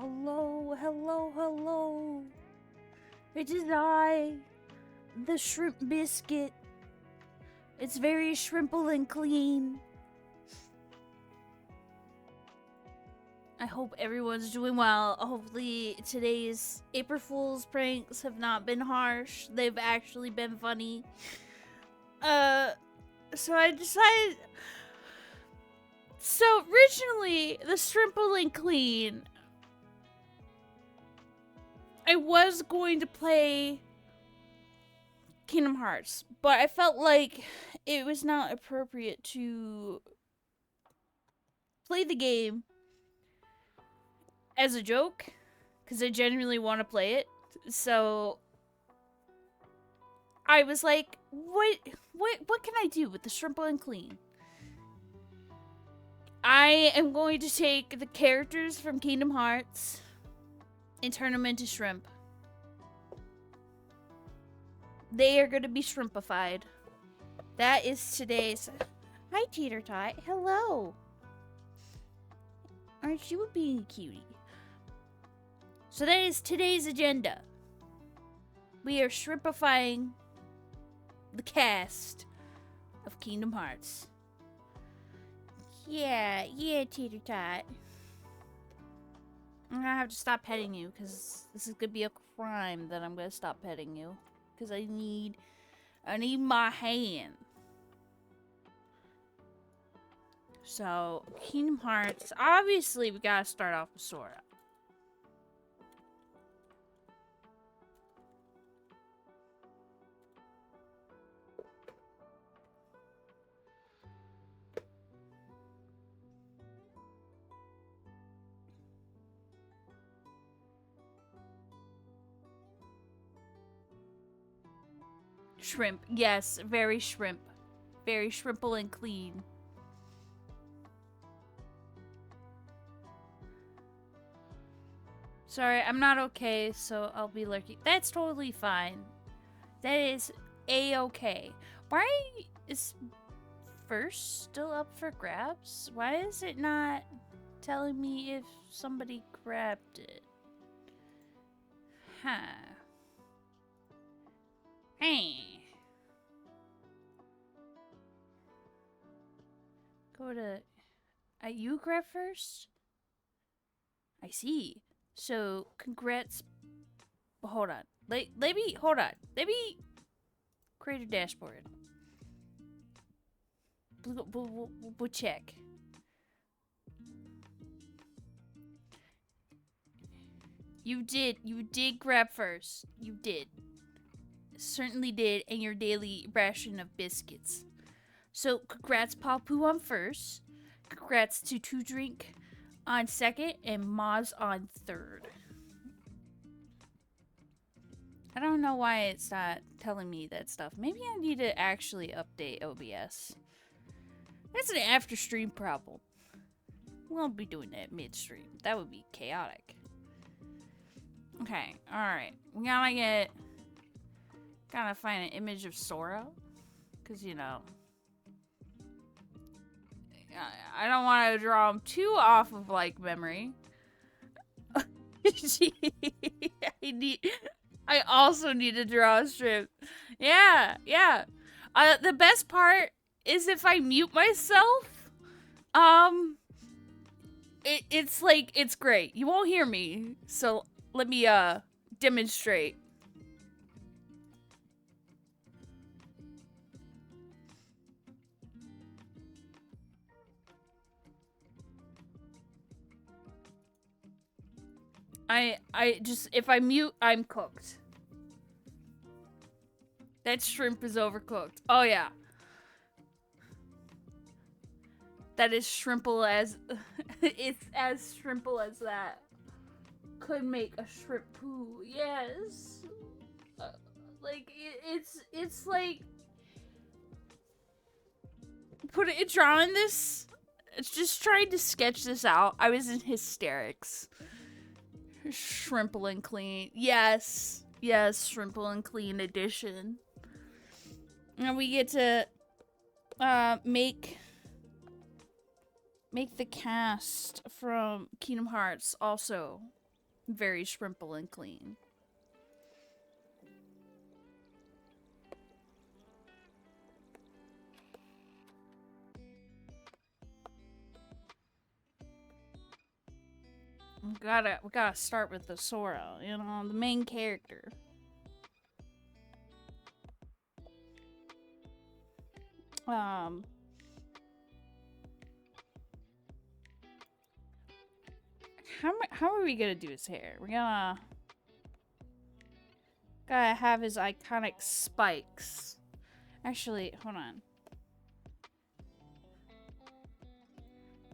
Hello, hello, hello. It is I, the Shrimp Biscuit. It's very shrimple and clean. I hope everyone's doing well. Hopefully today's April Fool's pranks have not been harsh. They've actually been funny. So I decided... So originally, the Shrimple and Clean, I was going to play Kingdom Hearts, but I felt like it was not appropriate to play the game as a joke, because I genuinely want to play it. So I was like, what can I do with the Shrimple and Clean? I am going to take the characters from Kingdom Hearts and turn them into shrimp. They are going to be shrimpified. That is today's... Hi, Teeter Tot. Hello. Aren't you being a cutie? So that is today's agenda. We are shrimpifying the cast of Kingdom Hearts. Yeah, Teeter Tot. I'm gonna have to stop petting you, because this is gonna be a crime that I'm gonna stop petting you. Because I need my hand. So, Kingdom Hearts. Obviously, we gotta start off with Sora. Shrimp. Yes, very shrimp. Very shrimple and clean. Sorry, I'm not okay, so I'll be lurking. That's totally fine. That is a-okay. Why is first still up for grabs? Why is it not telling me if somebody grabbed it? Huh. Hey. Go to... you grab first? I see. So, congrats. Hold on. Let me... Hold on. Let me... create a dashboard. We'll check. You did grab first. You did. Certainly did, and your daily ration of biscuits. So, congrats Papu on first. Congrats to Two Drink on second, and Maz on third. I don't know why it's not telling me that stuff. Maybe I need to actually update OBS. That's an after stream problem. We won't be doing that midstream. That would be chaotic. Okay, alright. We gotta find an image of Sora. Because, you know, I don't want to draw him too off of, like, memory. I also need to draw a strip. Yeah. The best part is if I mute myself, it's like, it's great. You won't hear me. So, let me, demonstrate. I just, if I mute, I'm cooked. That shrimp is overcooked. Oh, yeah. That is shrimple as, it's as shrimple as that. Could make a shrimp poo. Yes. Like, it's like, drawing this, it's just trying to sketch this out. I was in hysterics. Shrimple and Clean. Yes, Shrimple and Clean edition. And we get to make the cast from Kingdom Hearts also Very Shrimple and Clean. We gotta start with the Sora, you know, the main character. How are we gonna do his hair? We're gonna gotta have his iconic spikes. Actually, hold on.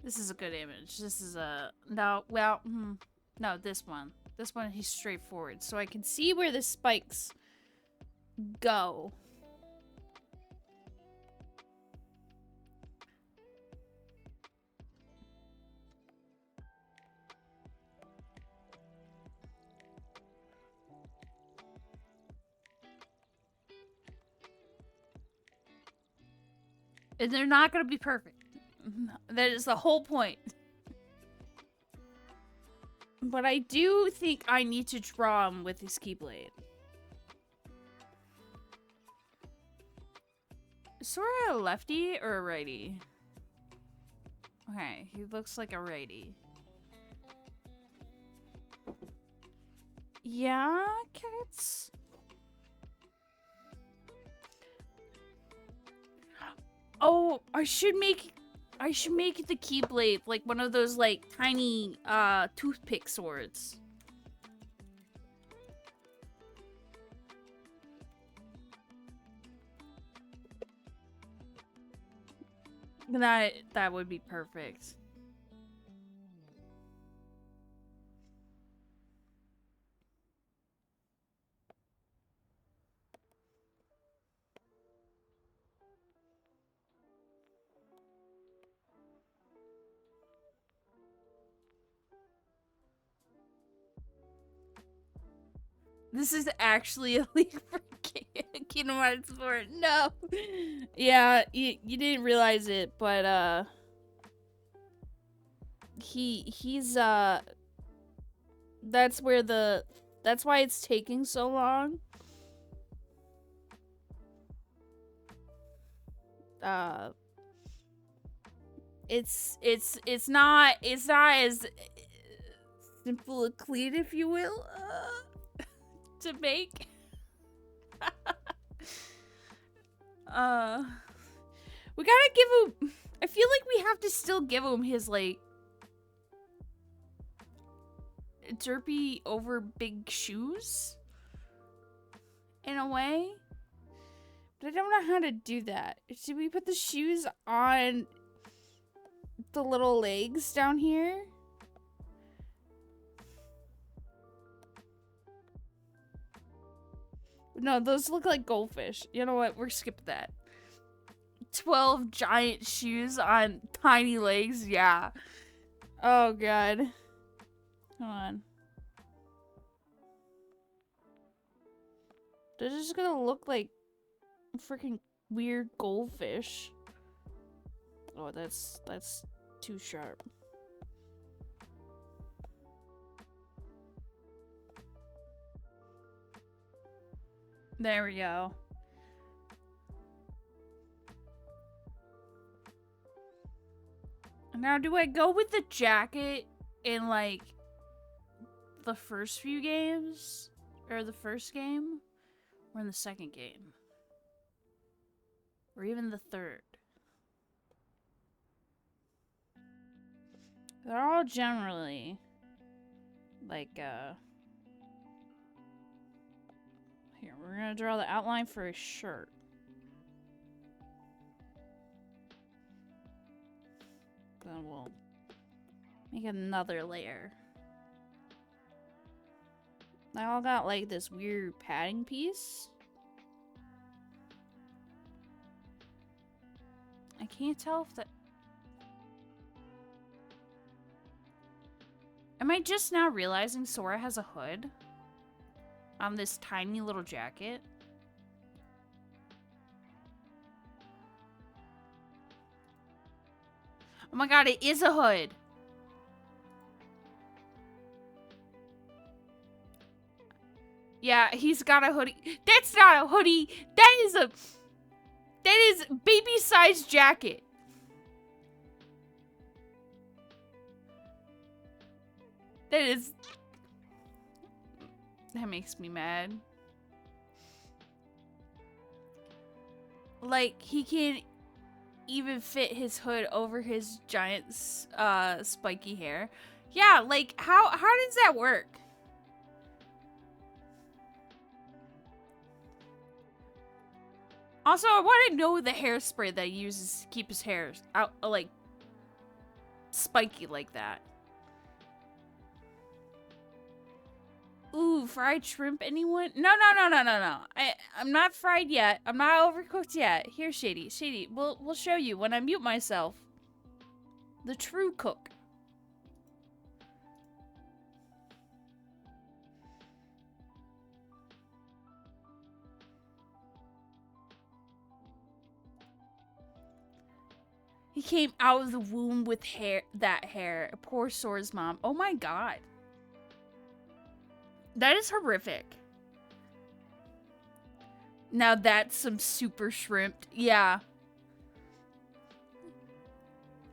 This is a good image. This is a no. Well, no, this one. This one, he's straightforward, so I can see where the spikes go. And they're not gonna be perfect. That is the whole point. But I do think I need to draw him with his Keyblade. Is Sora a lefty or a righty? Okay, he looks like a righty. Yeah, cats? Oh, I should make the Keyblade like one of those like tiny toothpick swords. That would be perfect. This is actually a leak for Kingdom Hearts 4. No. Yeah, you didn't realize it, but he's that's why it's taking so long. It's not as simple and clean, if you will, to make. We gotta give him. I feel like we have to still give him his like derpy over big shoes in a way, but I don't know how to do that. Should we put the shoes on the little legs down here? No, those look like goldfish. You know what? We're skipping that. 12 giant shoes on tiny legs. Yeah. Oh, God. Hold on. They're just gonna look like freaking weird goldfish. Oh, that's too sharp. There we go. Now, do I go with the jacket in, like, the first few games? Or the first game? Or in the second game? Or even the third? They're all generally, like, here, we're gonna draw the outline for his shirt. Then we'll make another layer. I all got like this weird padding piece. I can't tell if that... Am I just now realizing Sora has a hood on this tiny little jacket? Oh my god, it is a hood! Yeah, he's got a hoodie. That's not a hoodie. That is baby-sized jacket. That makes me mad. Like, he can't even fit his hood over his giant, spiky hair. Yeah, like, how does that work? Also, I want to know the hairspray that he uses to keep his hair out, like, spiky like that. Ooh, fried shrimp, anyone? No. I'm not fried yet. I'm not overcooked yet. Here, Shady, we'll show you when I mute myself. The true cook. He came out of the womb with that hair. Poor Sora's mom. Oh my god. That is horrific. Now that's some super shrimp. Yeah.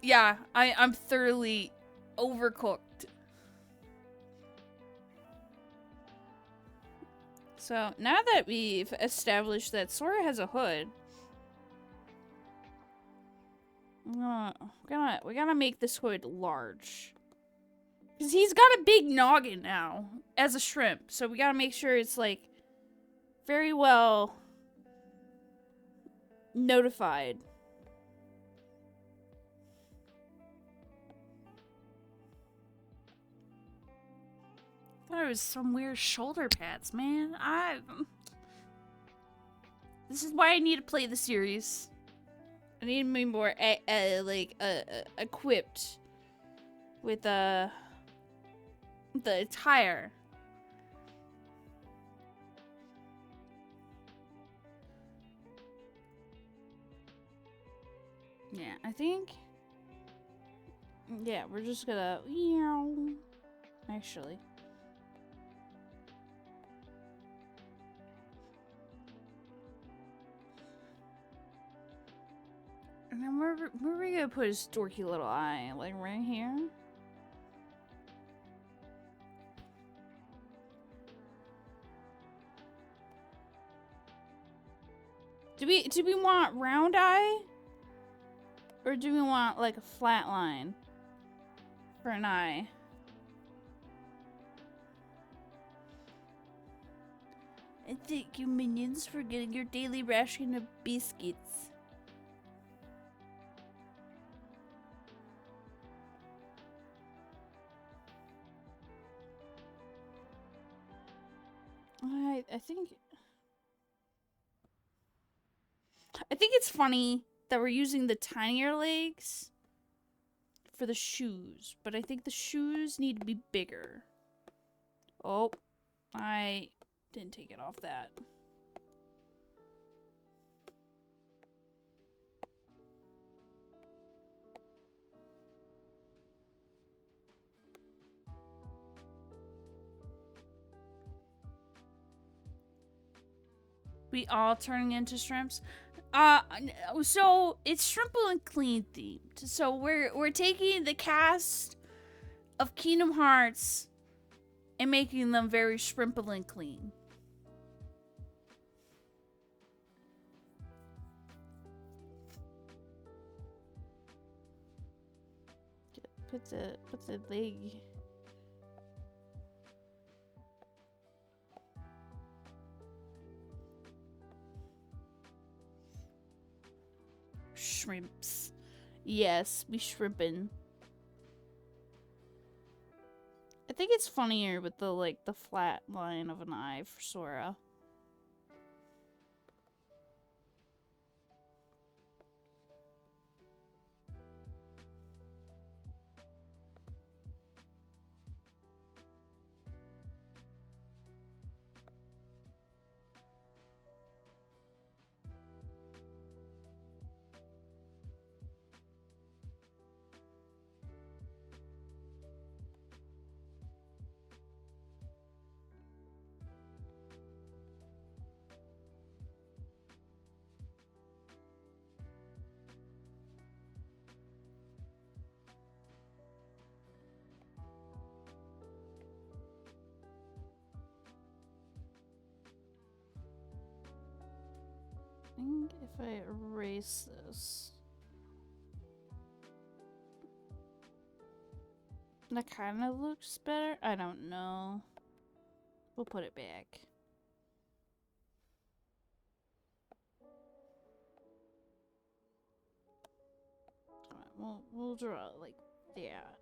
Yeah, I'm thoroughly overcooked. So, now that we've established that Sora has a hood, we gotta make this hood large. Because he's got a big noggin now, as a shrimp. So we gotta make sure it's, like, very well notified. I thought it was some weird shoulder pads, man. This is why I need to play the series. I need to be more, equipped with, the attire. Yeah, I think... Yeah, we're just gonna... Actually... And then where are we gonna put his dorky little eye? Like right here? Do we want round eye? Or do we want like a flat line for an eye? And thank you, minions, for getting your daily ration of biscuits. I think it's funny that we're using the tinier legs for the shoes, but I think the shoes need to be bigger. Oh, I didn't take it off that. We all turning into shrimps? So it's Shrimple and Clean themed. So we're taking the cast of Kingdom Hearts and making them very Shrimple and Clean. Put the leg. Shrimps. Yes, we shrimpin'. I think it's funnier with the flat line of an eye for Sora. think if I erase this, that kind of looks better. I don't know. We'll put it back. We'll draw it like that.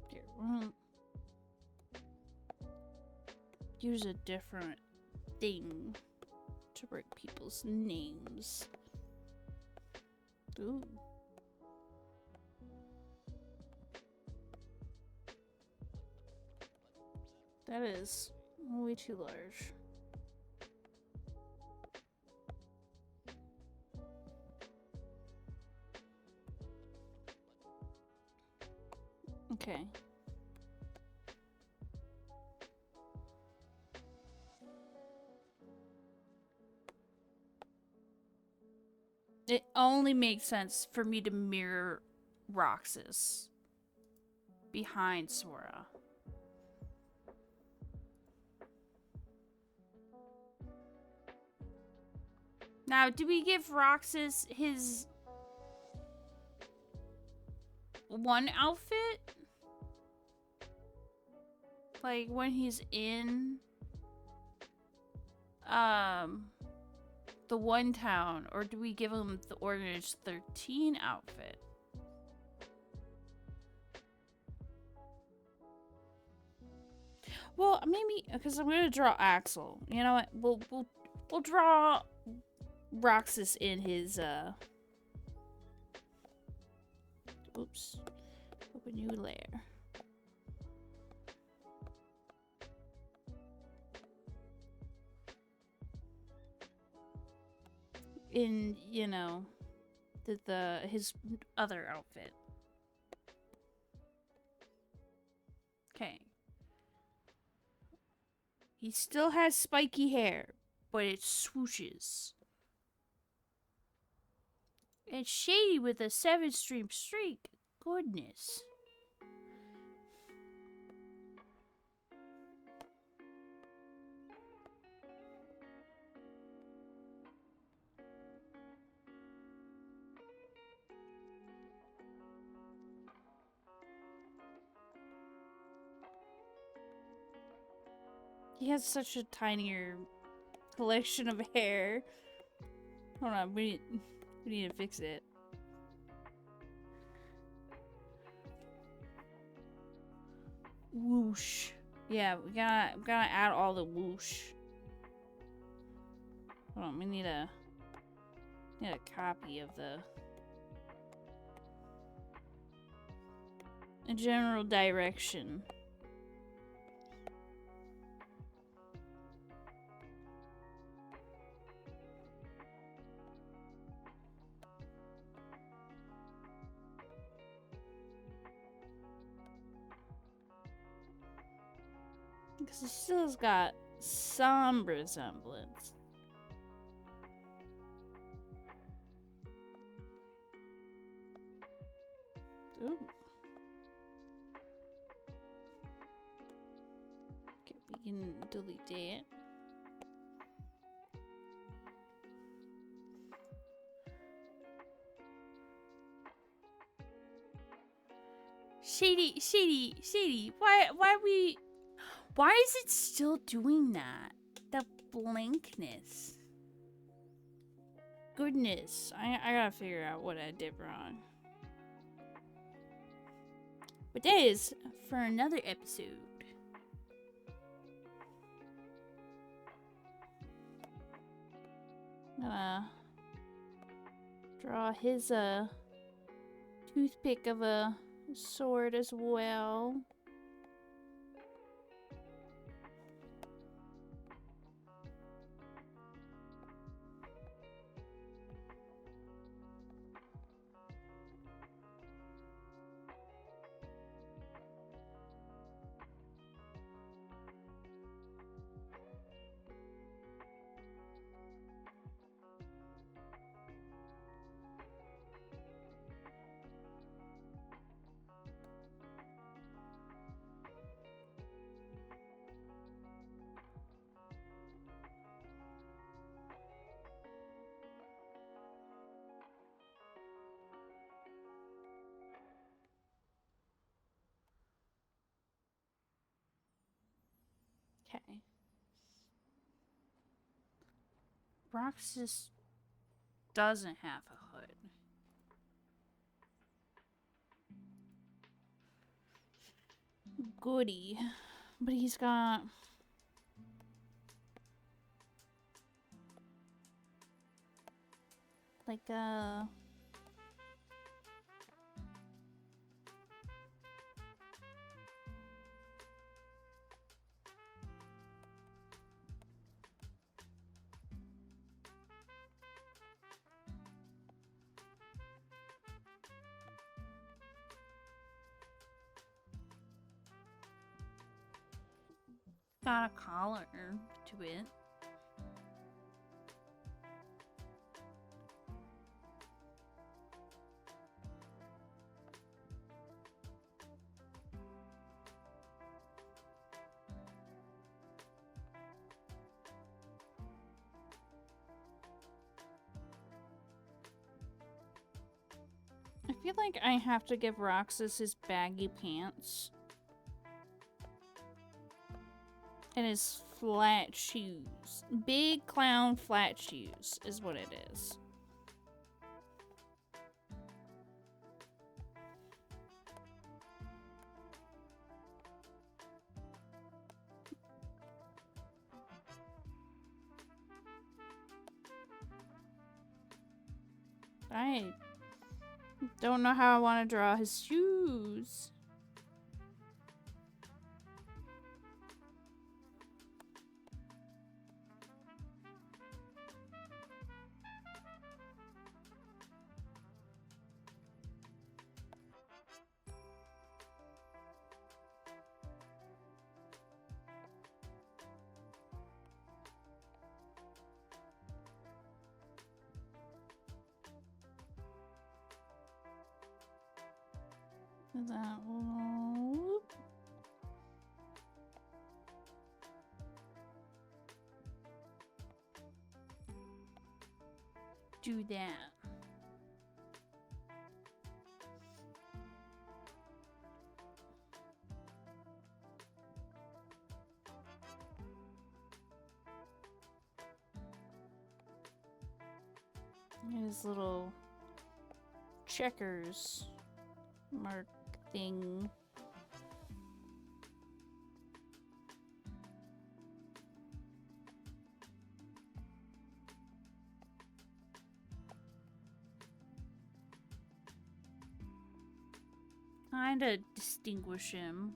Here, we'll use a different thing to write people's names. Ooh. That is way too large. Okay. It only makes sense for me to mirror Roxas behind Sora. Now, do we give Roxas his one outfit? Like when he's in the one town, or do we give him the Orphanage 13 outfit? Well, maybe because I'm gonna draw Axel. You know what? We'll draw Roxas in his oops. Open new layer. In, you know, his other outfit. Okay. He still has spiky hair, but it swooshes. And shady with a 7-stream streak. Goodness. He has such a tinier collection of hair. Hold on, we need to fix it. Whoosh. Yeah, we gotta add all the whoosh. Hold on, we need a copy of the general direction. Because it still has got some resemblance. Ooh. Okay, we can delete that. Shady, why is it still doing that? The blankness. Goodness, I gotta figure out what I did wrong. But that is for another episode. Draw his toothpick of a sword as well. Okay. Roxas doesn't have a hood. Goody. But he's got... like a... got a collar to it. I feel like I have to give Roxas his baggy pants. And his flat shoes. Big clown flat shoes is what it is. I don't know how I want to draw his shoes. That will... do that. His little checkers mark thing. Kinda distinguish him.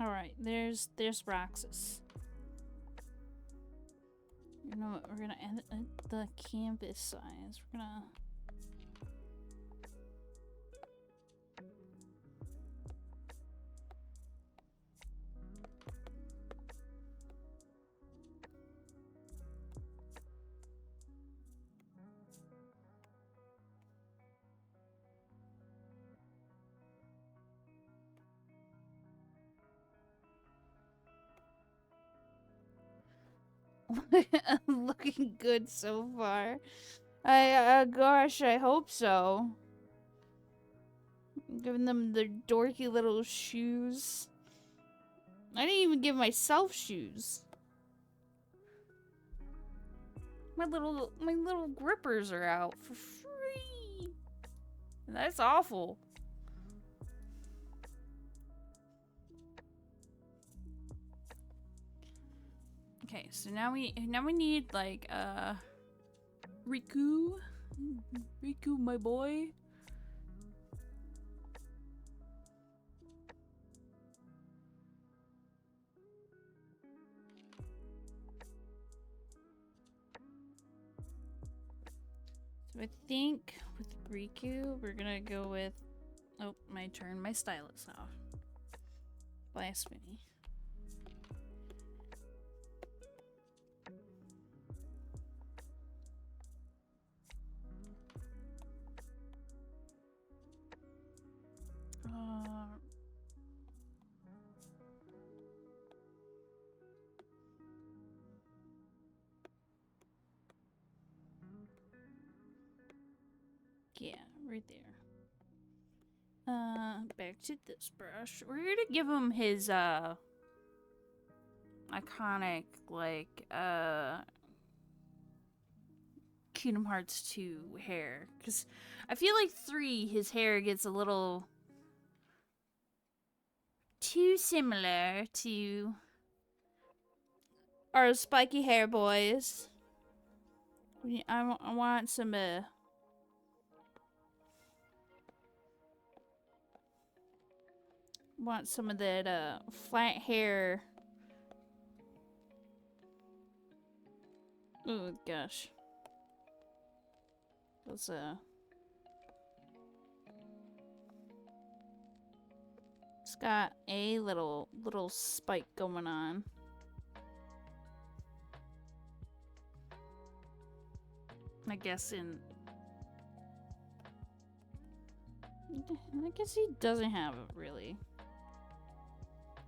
Alright, there's Roxas. You know what, we're gonna edit the canvas size. We're gonna... looking good so far. Gosh, I hope so. Giving them their dorky little shoes. I didn't even give myself shoes. My little grippers are out for free. That's awful. Okay, so now we need like Riku, my boy. So I think with Riku, we're gonna go with. Oh, my turn. My stylus off. Blasphemy. Yeah, right there. Back to this brush. We're gonna give him his, iconic, like, Kingdom Hearts 2 hair. Because I feel like 3, his hair gets a little too similar to our spiky hair boys. I want some, want some of that, flat hair. Oh, gosh. Let's, it's got a little spike going on. I guess he doesn't have it really.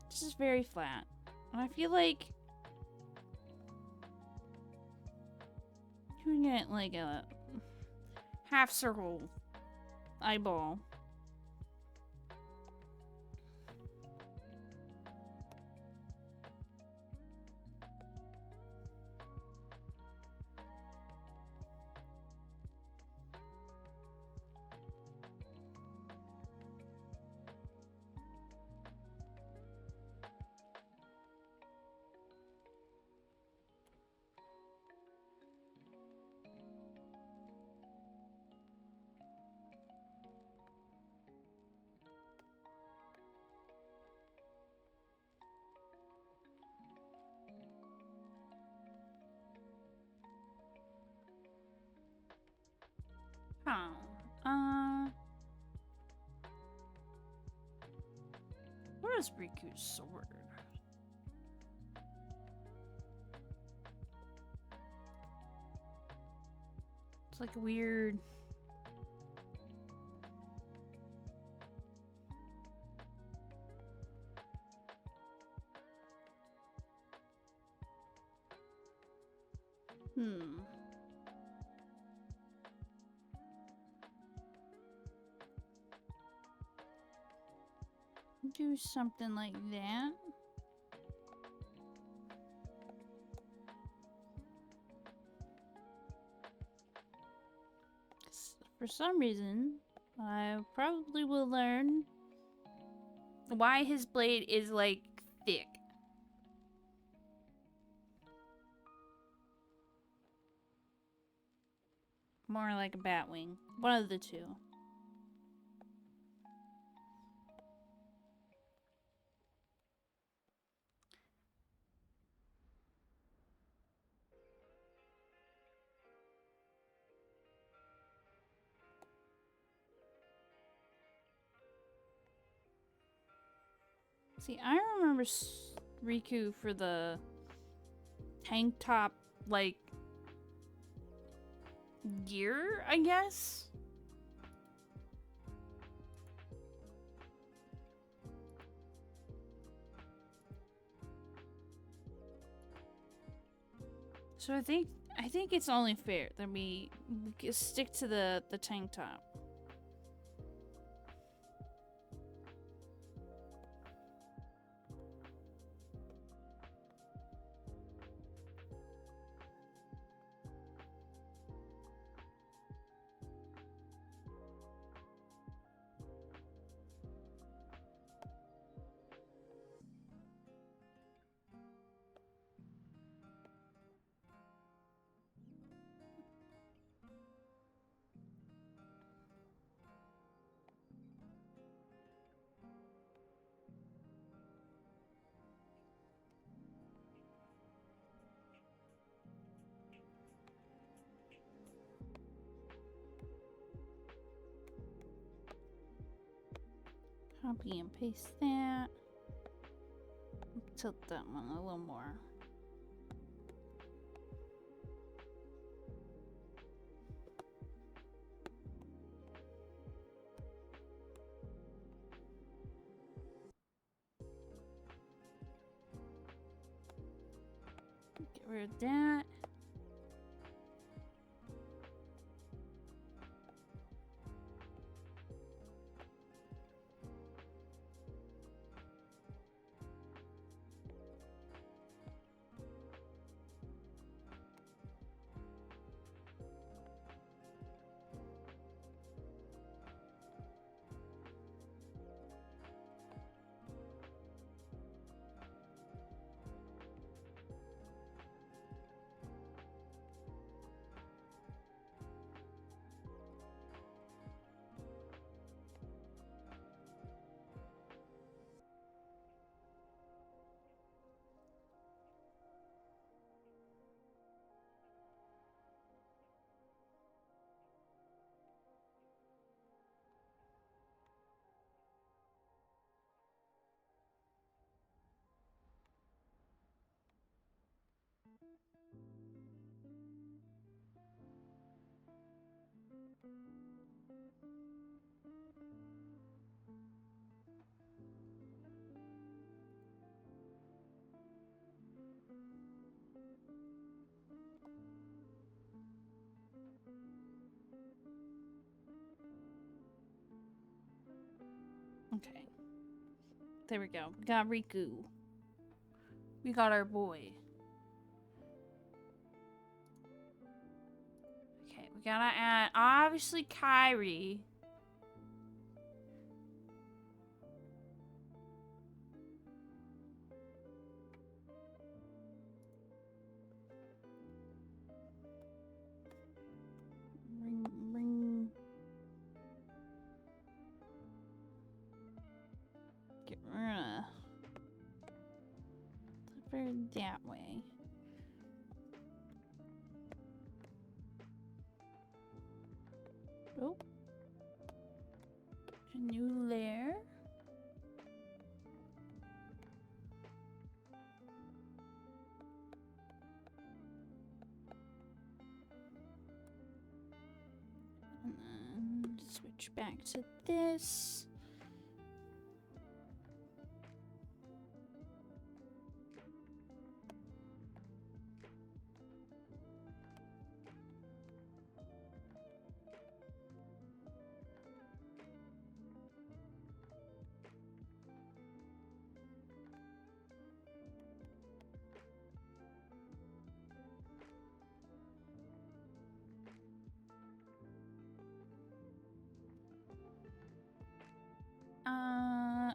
It's just very flat. And I feel like doing it like a half circle eyeball. What is Riku's sword? It's like weird. Do something like that. For some reason, I probably will learn why his blade is like thick. More like a bat wing. One of the two. See, I remember Riku for the tank top, like, gear, I guess? So I think it's only fair that we stick to the tank top. Copy and paste that. Tilt that one a little more. Get rid of that. Okay. There we go. We got Riku. We got our boy. Okay, we gotta add, obviously, Kyrie. Ring. Get rid of. Flip her that way. Oh. A new layer. And then switch back to this.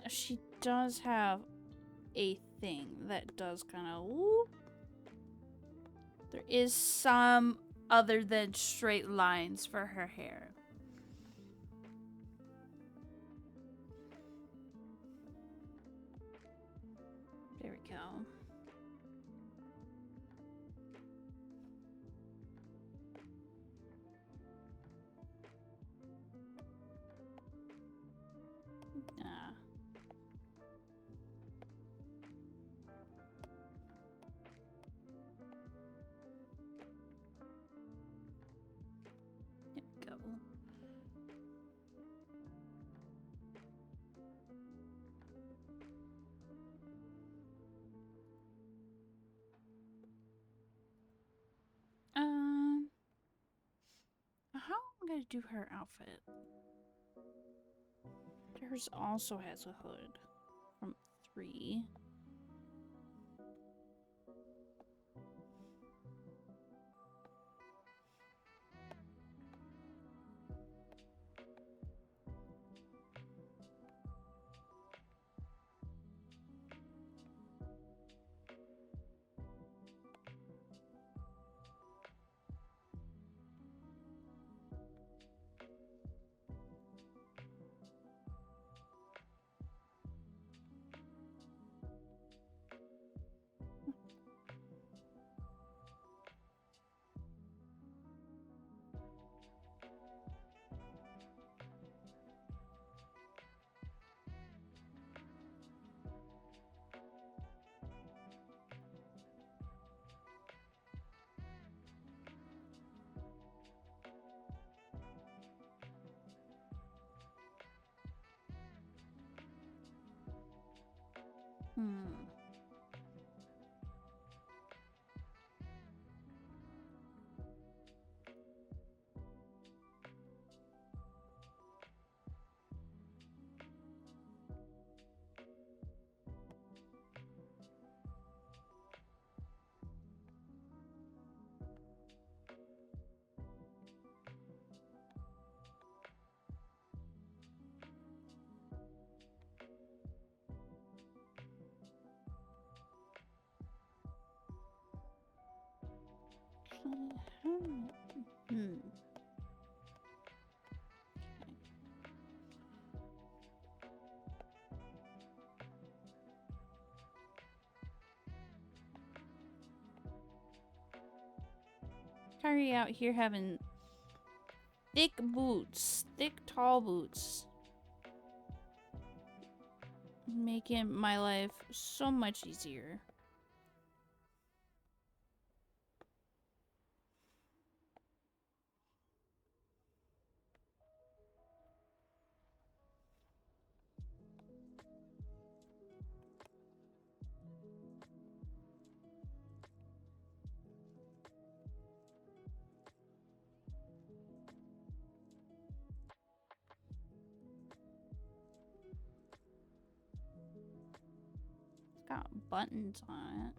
She does have a thing that does kind of whoop. There is some other than straight lines for her hair. There we go. How am I gonna do her outfit? Hers also has a hood from 3. Kyrie out here having thick boots, thick tall boots, making my life so much easier. Got buttons on it.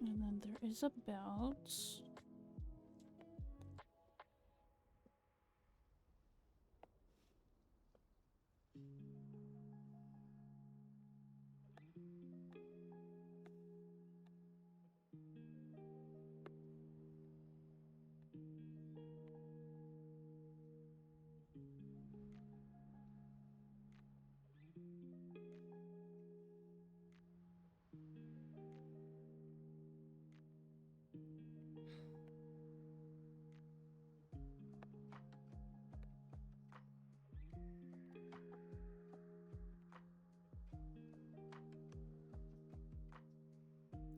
And then there is a belt.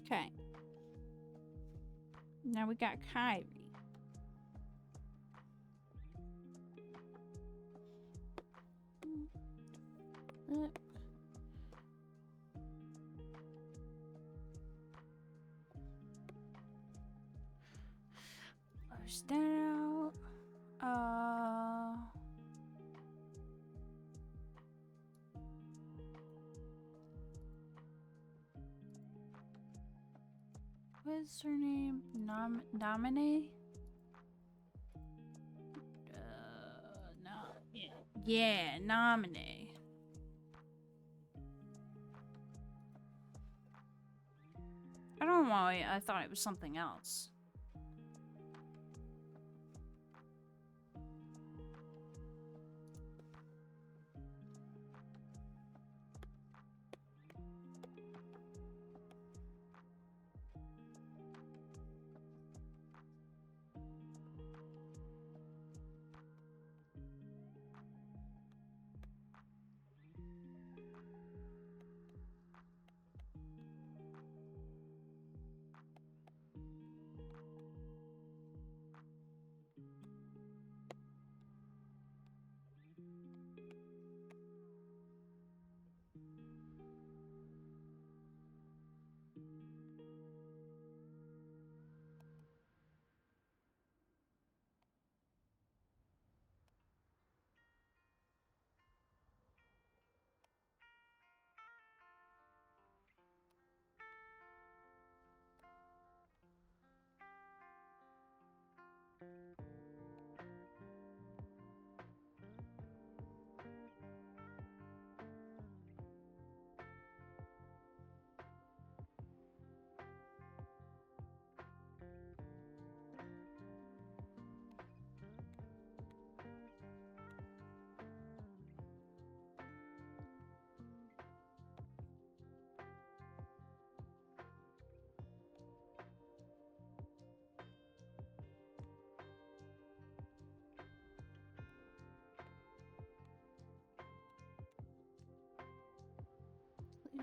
Okay. Now we got Kyrie. Push that out. What is her name? Nominee? No. Yeah, nominee. I don't know why I thought it was something else.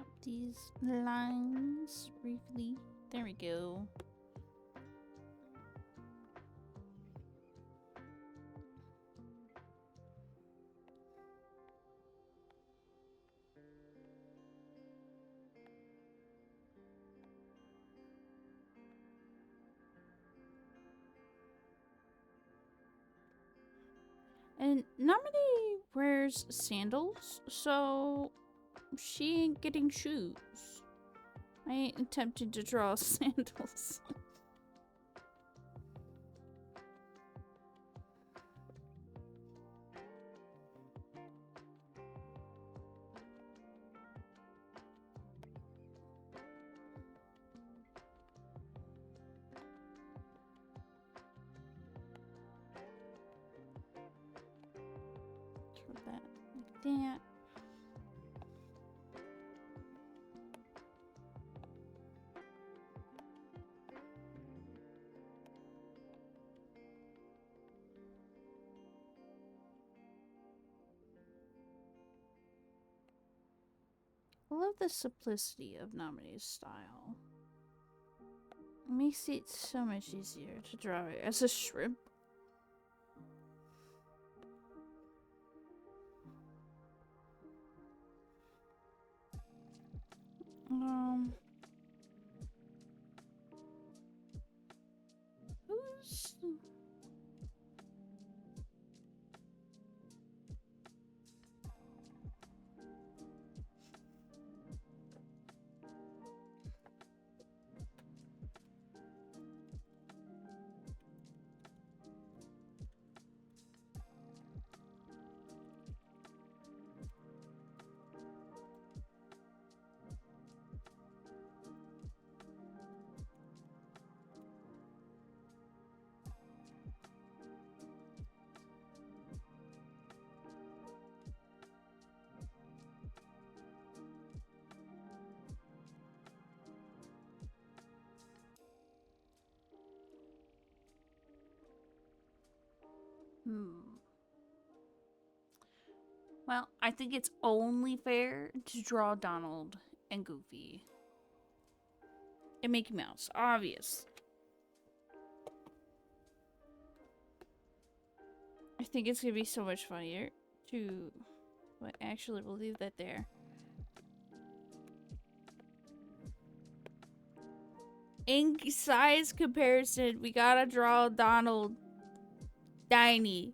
up these lines briefly. There we go. And Namine wears sandals, so she ain't getting shoes. I ain't attempting to draw sandals. Throw that like that. I love the simplicity of Nominee's style. It makes it so much easier to draw it as a shrimp. Who's... Well, I think it's only fair to draw Donald and Goofy. And Mickey Mouse, obvious. I think it's gonna be so much funnier to... But actually, we'll leave that there. In size comparison, we gotta draw Donald tiny.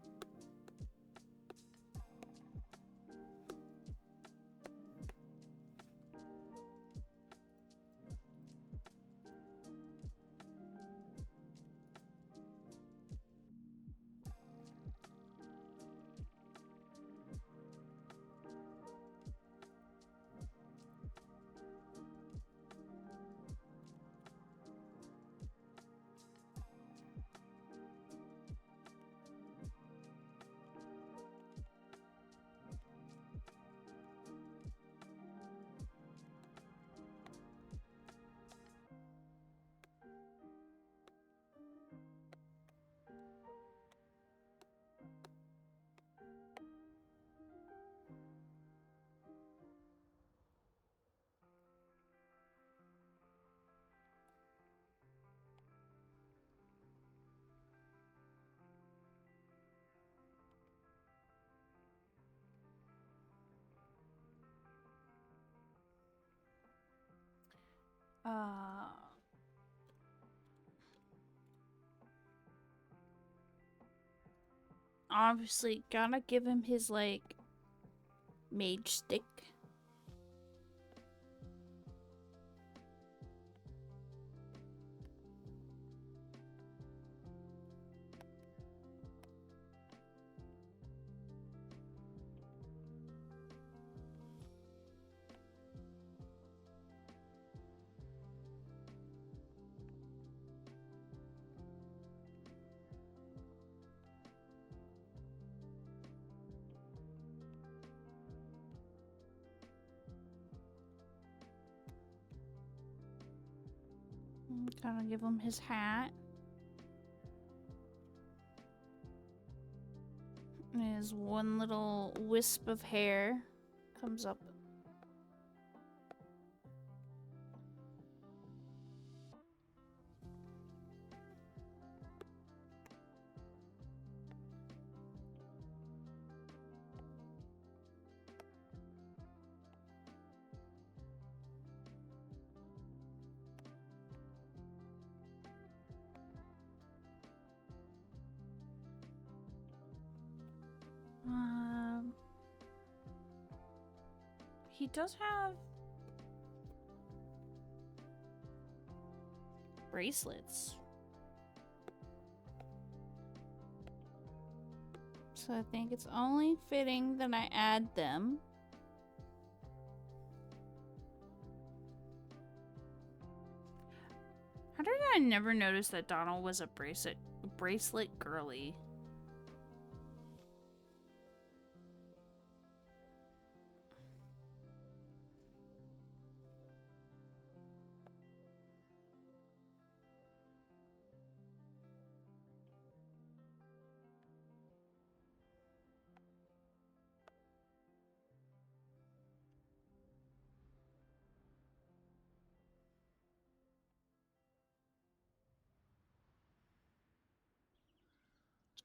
Obviously, gotta give him his, like, mage stick. Gotta give him his hat. And his one little wisp of hair comes up. he does have bracelets. So I think it's only fitting that I add them. How did I never notice that Donald was a bracelet girly?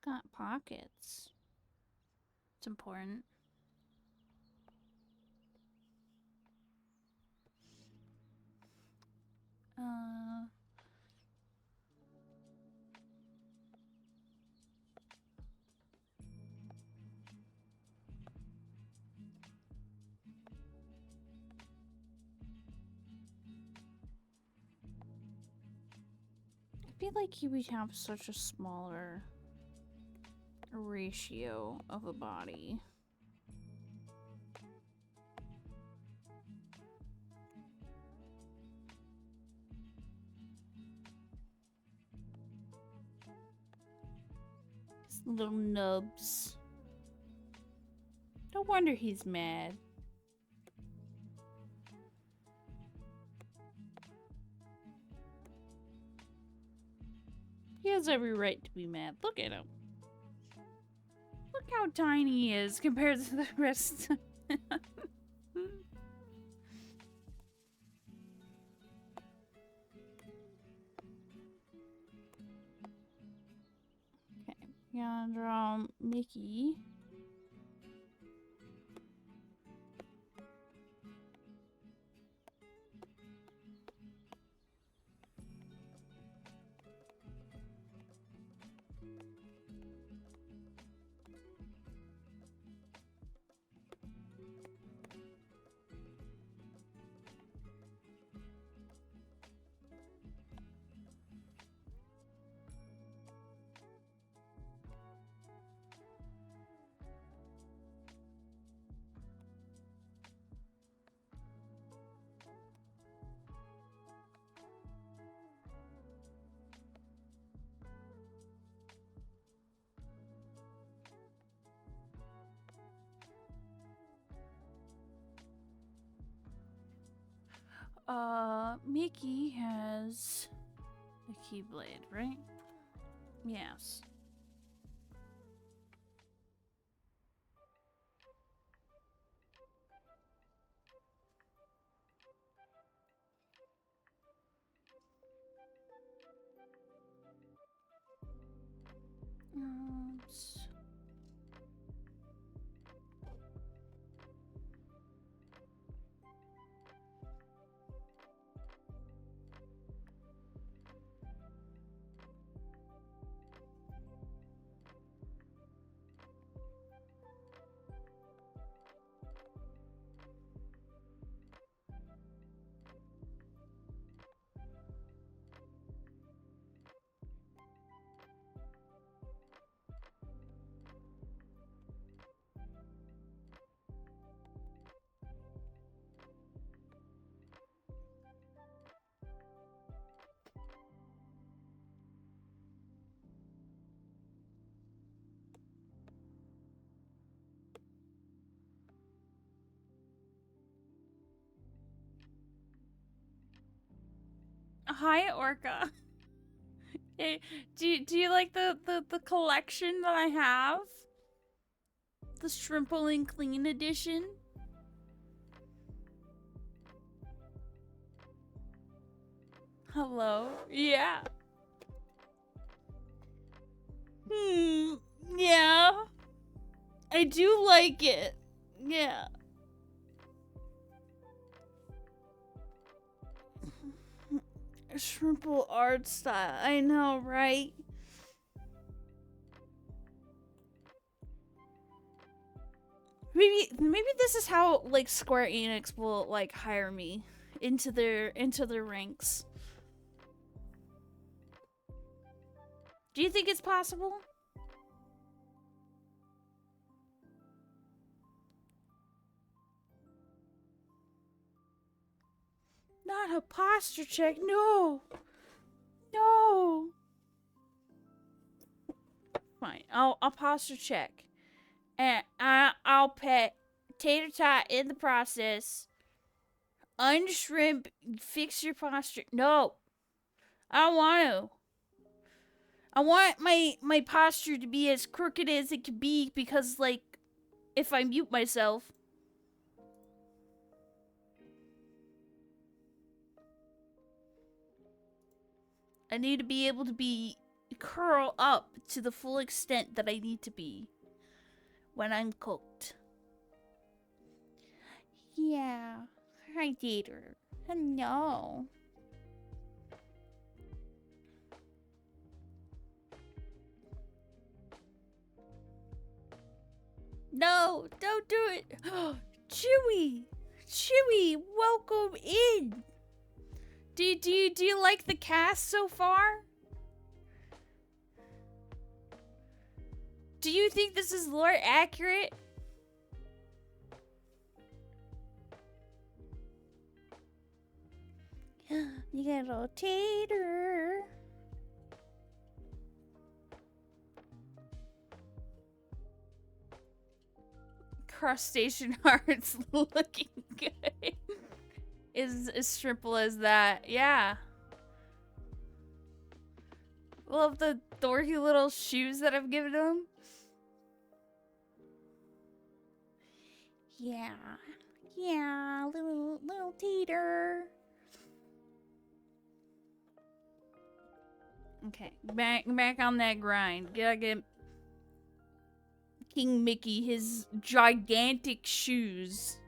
Got pockets. It's important. I feel like he would have such a smaller ratio of a body. His little nubs. No wonder he's mad. He has every right to be mad. Look at him. Look how tiny he is compared to the rest. Okay, gonna draw Mickey. Mickey has a keyblade, right? Yes. Hi, Orca. Hey, do you like the collection that I have? The Shrimple and Clean edition? Hello? Yeah. Yeah. I do like it. Yeah. Shrimple art style. I know, right? Maybe this is how like Square Enix will like hire me into their ranks. Do you think it's possible? Not a posture check, no. No. Fine, I'll posture check. And I'll pet Tater Tot in the process. Unshrimp, fix your posture. No. I don't want to. I want my posture to be as crooked as it can be because, like, if I mute myself. I need to be able to be curl up to the full extent that I need to be when I'm cooked. Yeah. Hi, Tater. No. No, don't do it. Chewy. Chewy, welcome in. Do you like the cast so far? Do you think this is lore accurate? You got a little Tater. Crustacean Heart's looking good. Is as simple as that. Yeah. Love the dorky little shoes that I've given him. Yeah. Yeah, little Tater. Okay, back on that grind. Gotta get King Mickey his gigantic shoes.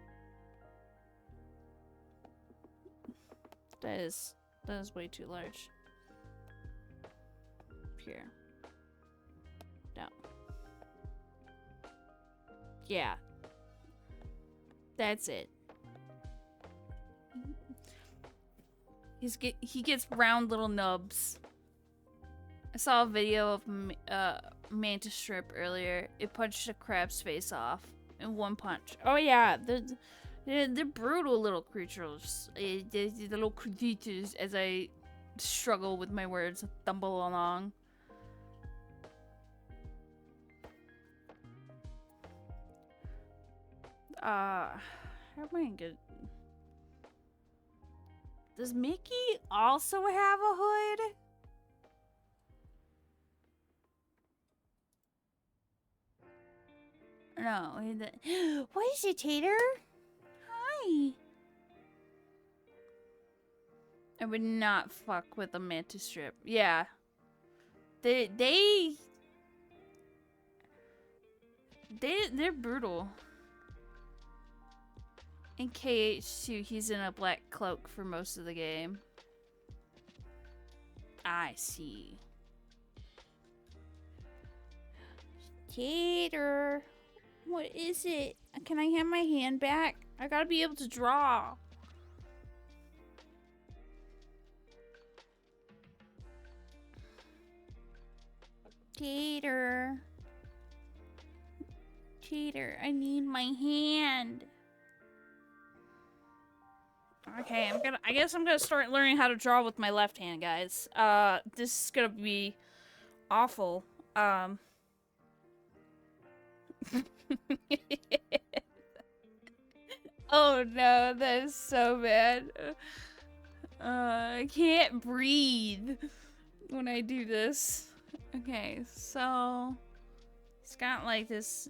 That is way too large. Here. No. Yeah. That's it. He gets round little nubs. I saw a video of Mantis Shrimp earlier. It punched a crab's face off in one punch. Oh yeah, they're brutal little creatures. The little creatures as I struggle with my words, stumble along. How am I good? Does Mickey also have a hood? No. What is it, Tater? Hi. I would not fuck with a mantis strip. Yeah. They're brutal. In KH2, he's in a black cloak for most of the game. I see. Tater. What is it? Can I have my hand back? I gotta be able to draw. Tater. Tater, I need my hand. Okay, I guess I'm gonna start learning how to draw with my left hand, guys. This is gonna be awful. Oh no, that is so bad. I can't breathe when I do this. Okay, so it's got like this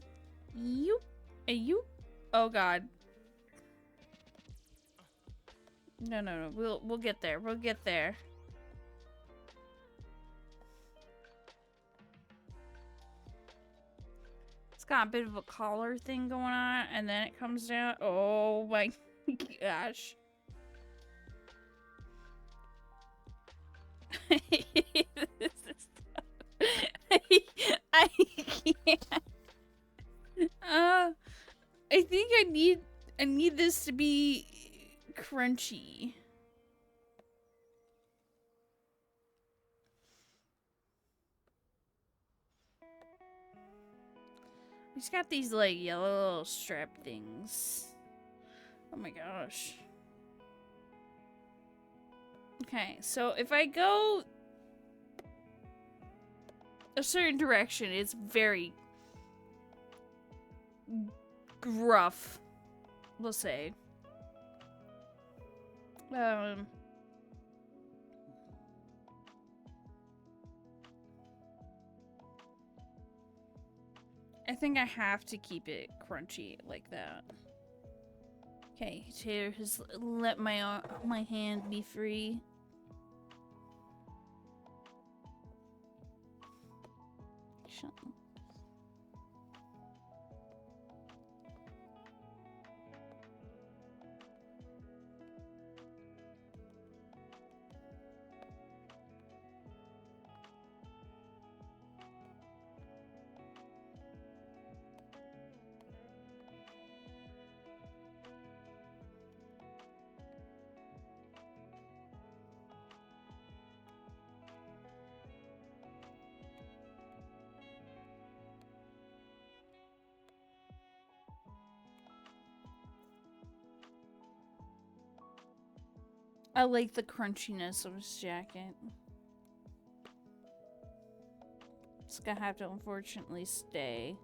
oh god. No, we'll get there. We'll get there. It's got a bit of a collar thing going on, and then it comes down. Oh my gosh. I can't. I think I need this to be crunchy. He's got these like yellow little strap things. Oh my gosh. Okay, so if I go a certain direction, it's very gruff, we'll say. I think I have to keep it crunchy like that. Okay, Taylor has let my hand be free. Shut up. I like the crunchiness of his jacket. It's gonna have to unfortunately stay.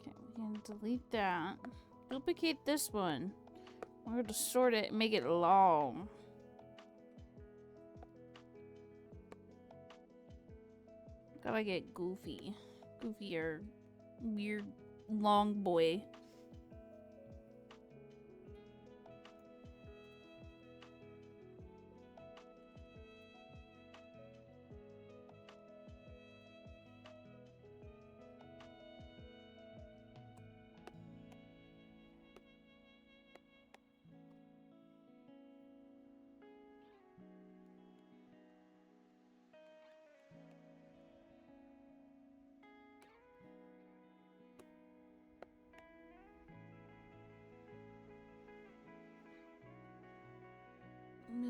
Okay, we can delete that. Duplicate this one. We're gonna sort it and make it long. Gotta get goofy. Goofier. Weird long boy.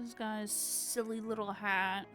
This guy's silly little hat.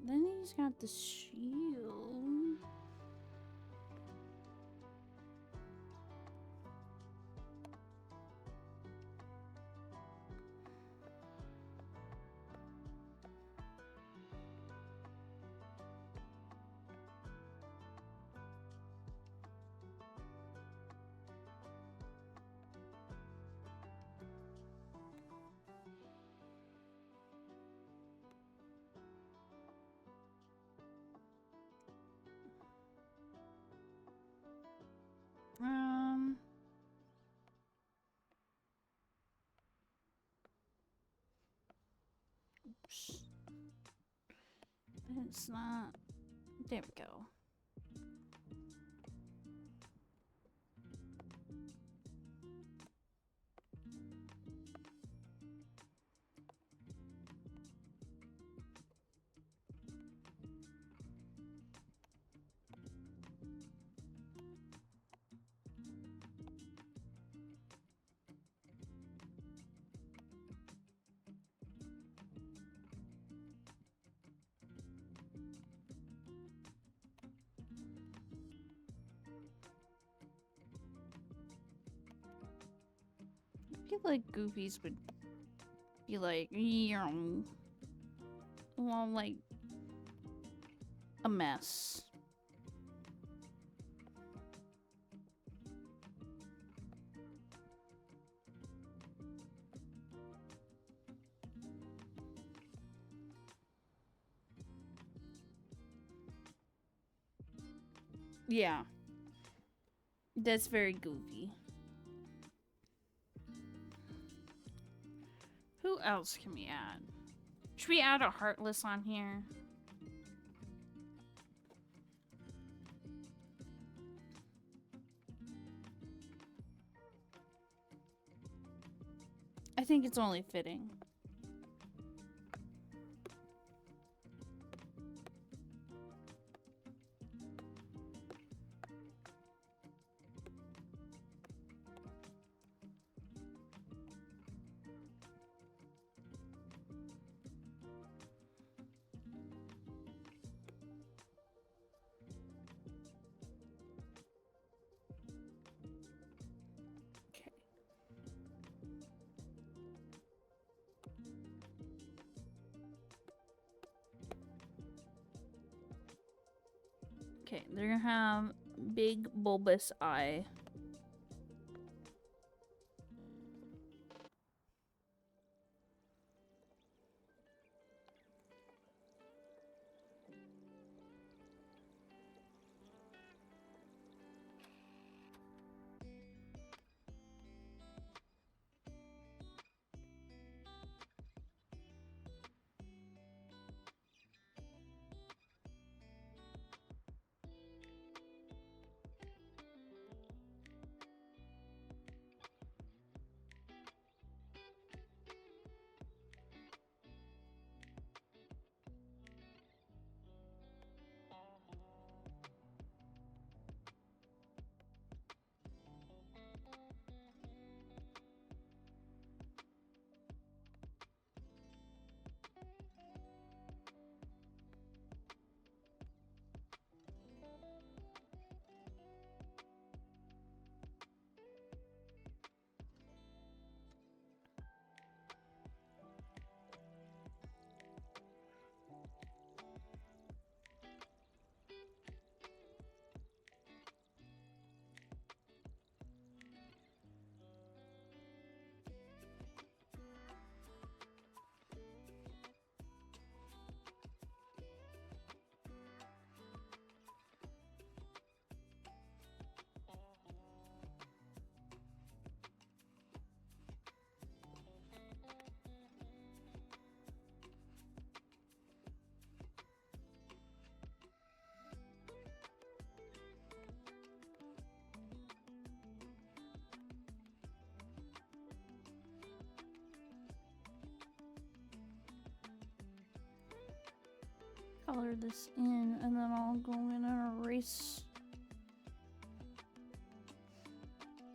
Then he's got the shield. close. But it's not. There we go. I feel like Goofies would be like, well, like a mess. Yeah. That's very goofy. Who else can we add? Should we add a Heartless on here? I think it's only fitting. Okay, they're gonna have big bulbous eye. Color this in, and then I'll go in and erase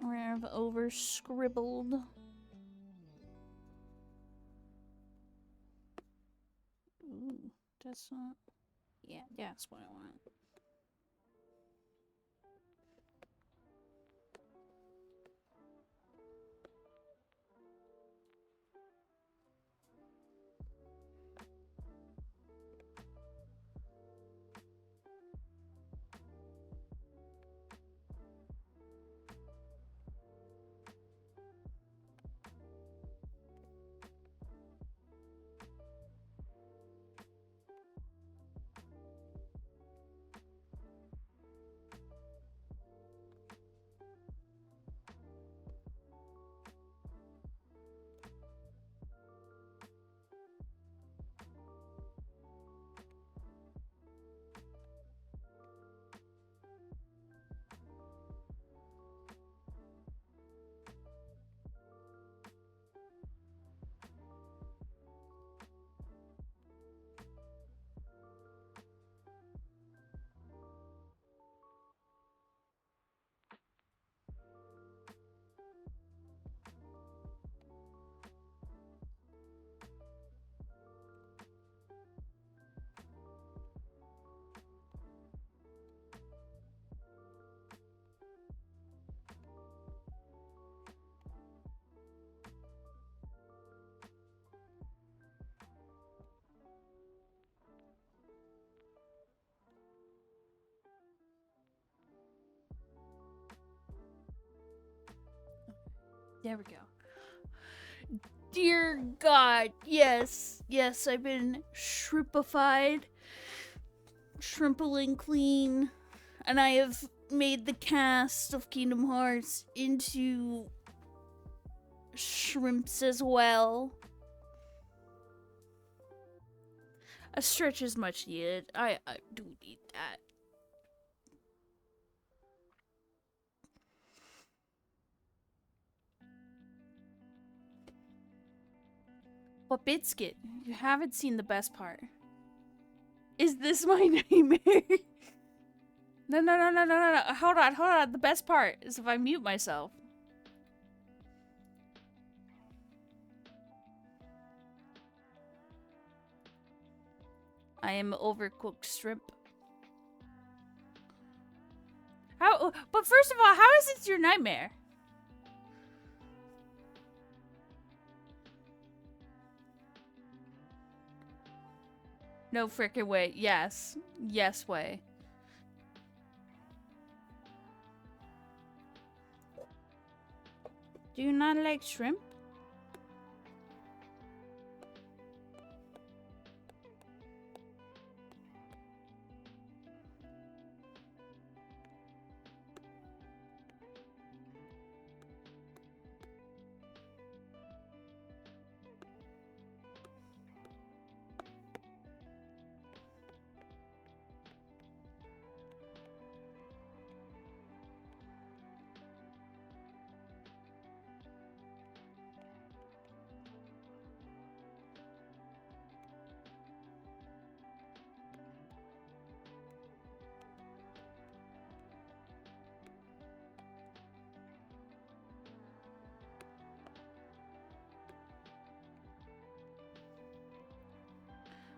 where I've over scribbled. Ooh, that's not. Yeah, that's what I want. There we go. Dear God, yes, yes, I've been shrimpified, Shrimple and Clean, and I have made the cast of Kingdom Hearts into shrimps as well. A stretch is much needed. I do need that. But Biscuit, you haven't seen the best part. Is this my nightmare? No. Hold on. The best part is if I mute myself. I am overcooked shrimp. How? But first of all, how is it your nightmare? No frickin' way. Yes. Yes way. Do you not like shrimp?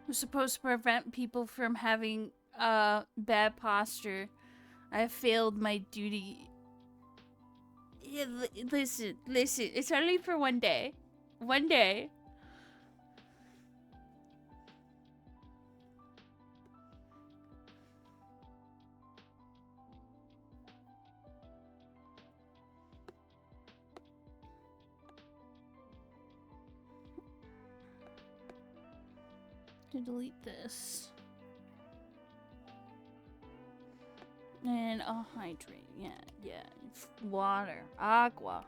I'm supposed to prevent people from having bad posture. I have failed my duty. Yeah, listen. It's only for one day. One day. To delete this. And I'll hydrate. Yeah. Water. Agua.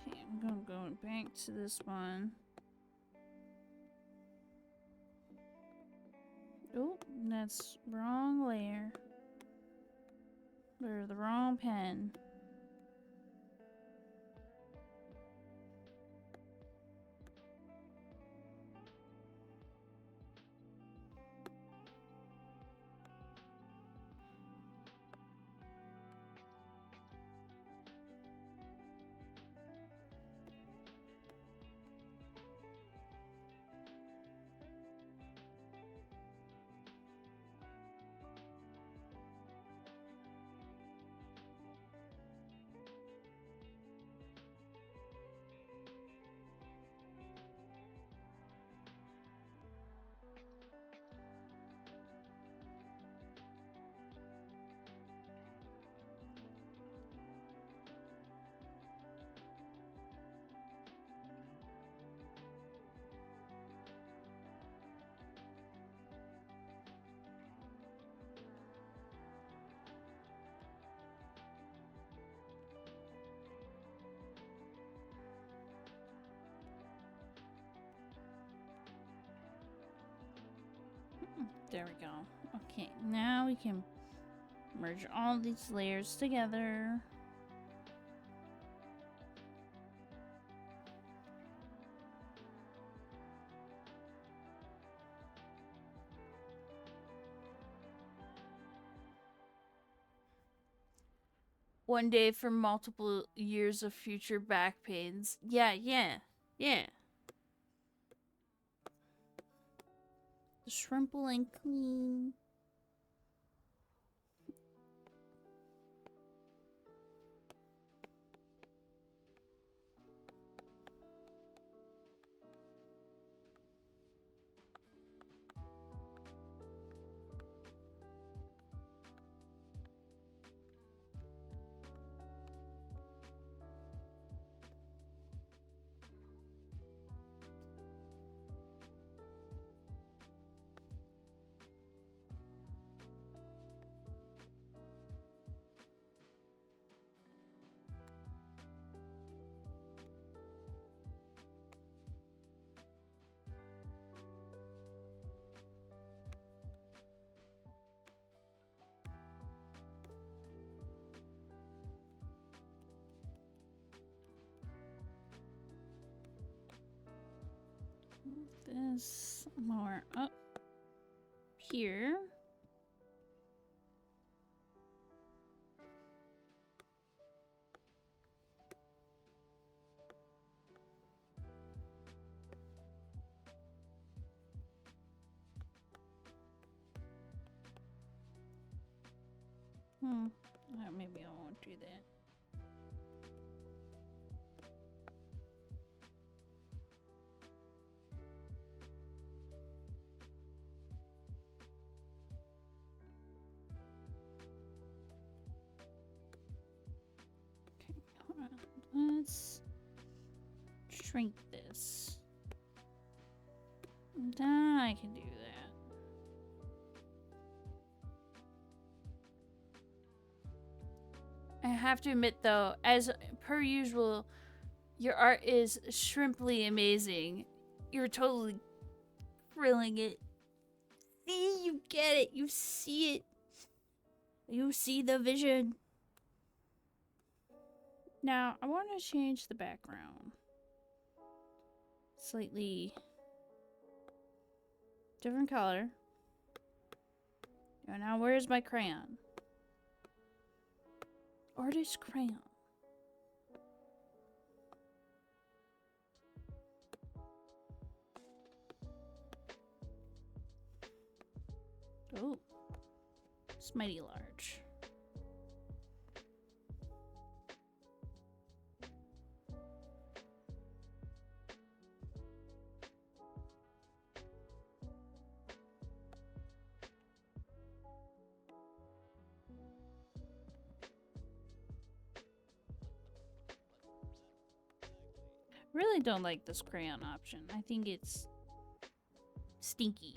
Okay, I'm gonna go back to this one. Oh, that's wrong layer. Or the wrong pen. There we go. Okay, now we can merge all these layers together. One day for multiple years of future back pains. Yeah. The Shrimple and Clean. this more up here. Maybe I won't do that. Okay, hold on. Let's shrink this. Then I can do that. I have to admit, though, as per usual, your art is shrimply amazing. You're totally thrilling it. See, you get it. You see it. You see the vision. Now, I want to change the background. Slightly different color. And now, where's my crayon? Artist crayon. Oh, it's mighty large. Really don't like this crayon option. I think it's stinky.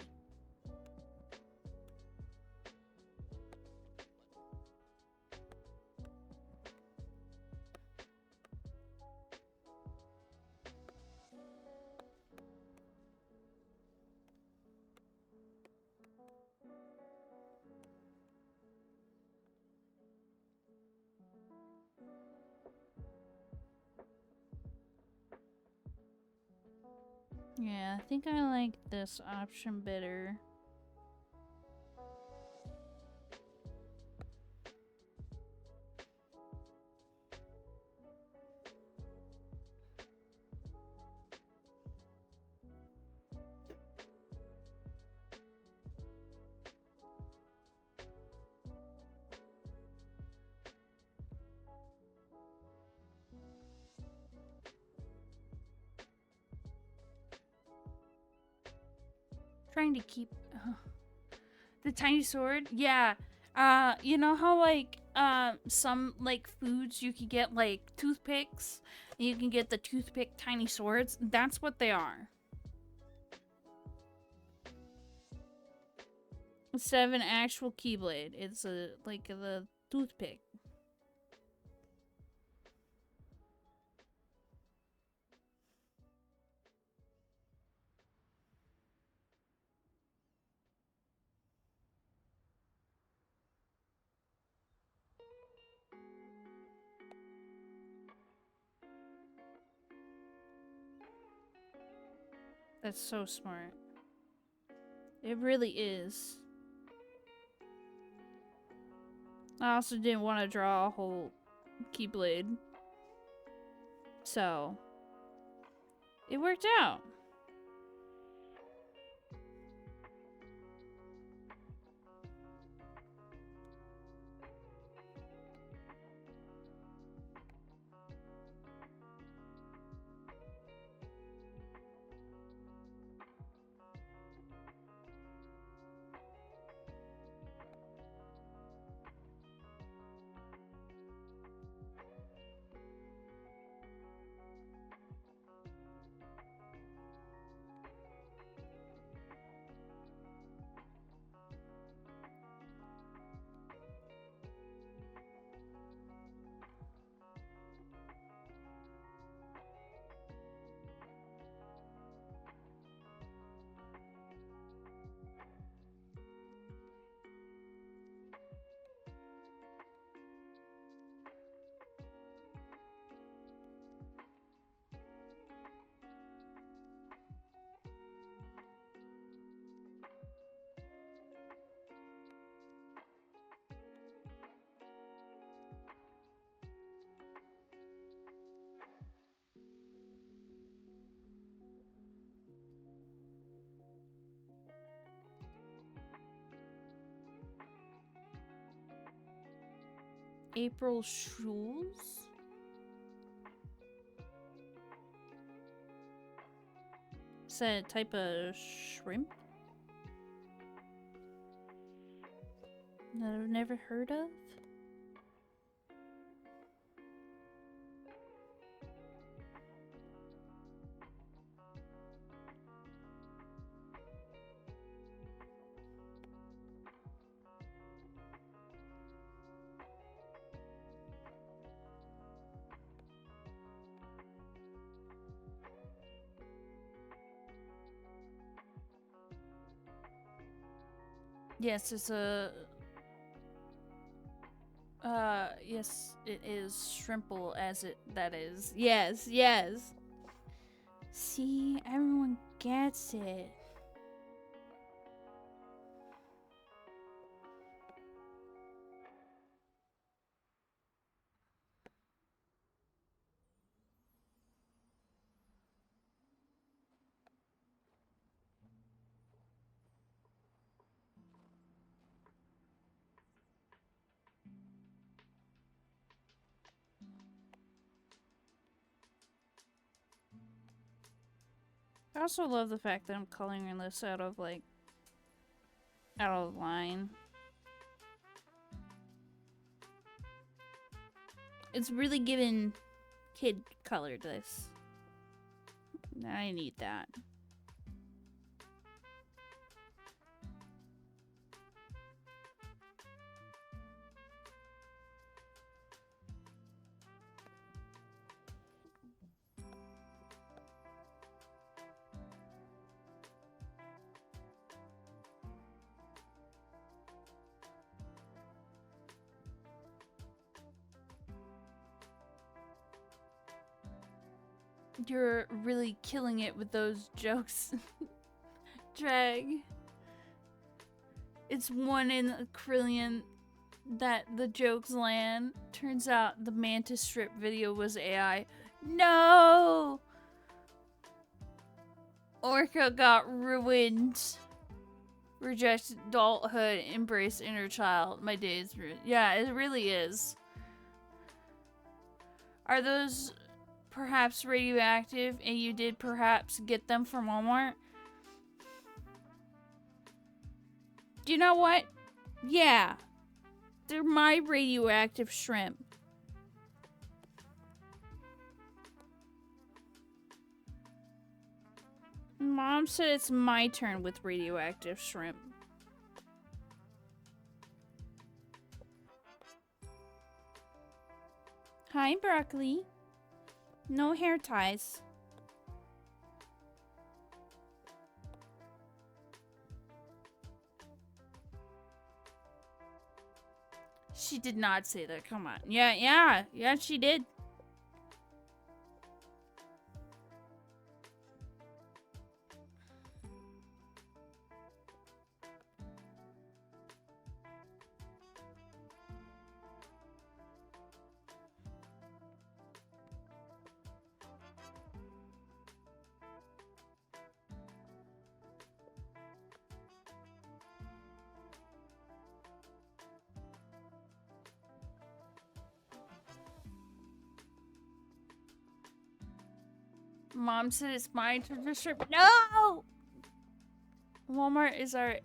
Yeah, I think I like this option better. Trying to keep the tiny sword. Yeah. You know how like some like foods you can get like toothpicks and you can get the toothpick tiny swords? That's what they are. Instead of an actual keyblade, it's a like the toothpick. That's so smart. It really is. I also didn't want to draw a whole keyblade. So, it worked out. April Schools? Is that a type of shrimp that I've never heard of? Yes, it's a... yes, it is Shrimple as it... that is. Yes, yes. See, everyone gets it. I also love the fact that I'm coloring this out of, like, out of line. It's really giving kid color to this. I need that. You're really killing it with those jokes. Drag. It's 1 in a trillion that the jokes land. Turns out the Mantis strip video was AI. No! Orca got ruined. Reject adulthood, embrace inner child. My day is ruined. Yeah, it really is. Are those perhaps radioactive and you did perhaps get them from Walmart? Do you know what? Yeah. They're my radioactive shrimp. Mom said it's my turn with radioactive shrimp. Hi, broccoli. No hair ties. She did not say that. Come on. Yeah, she did. Mom said it's mine to the strip. No! Walmart is our...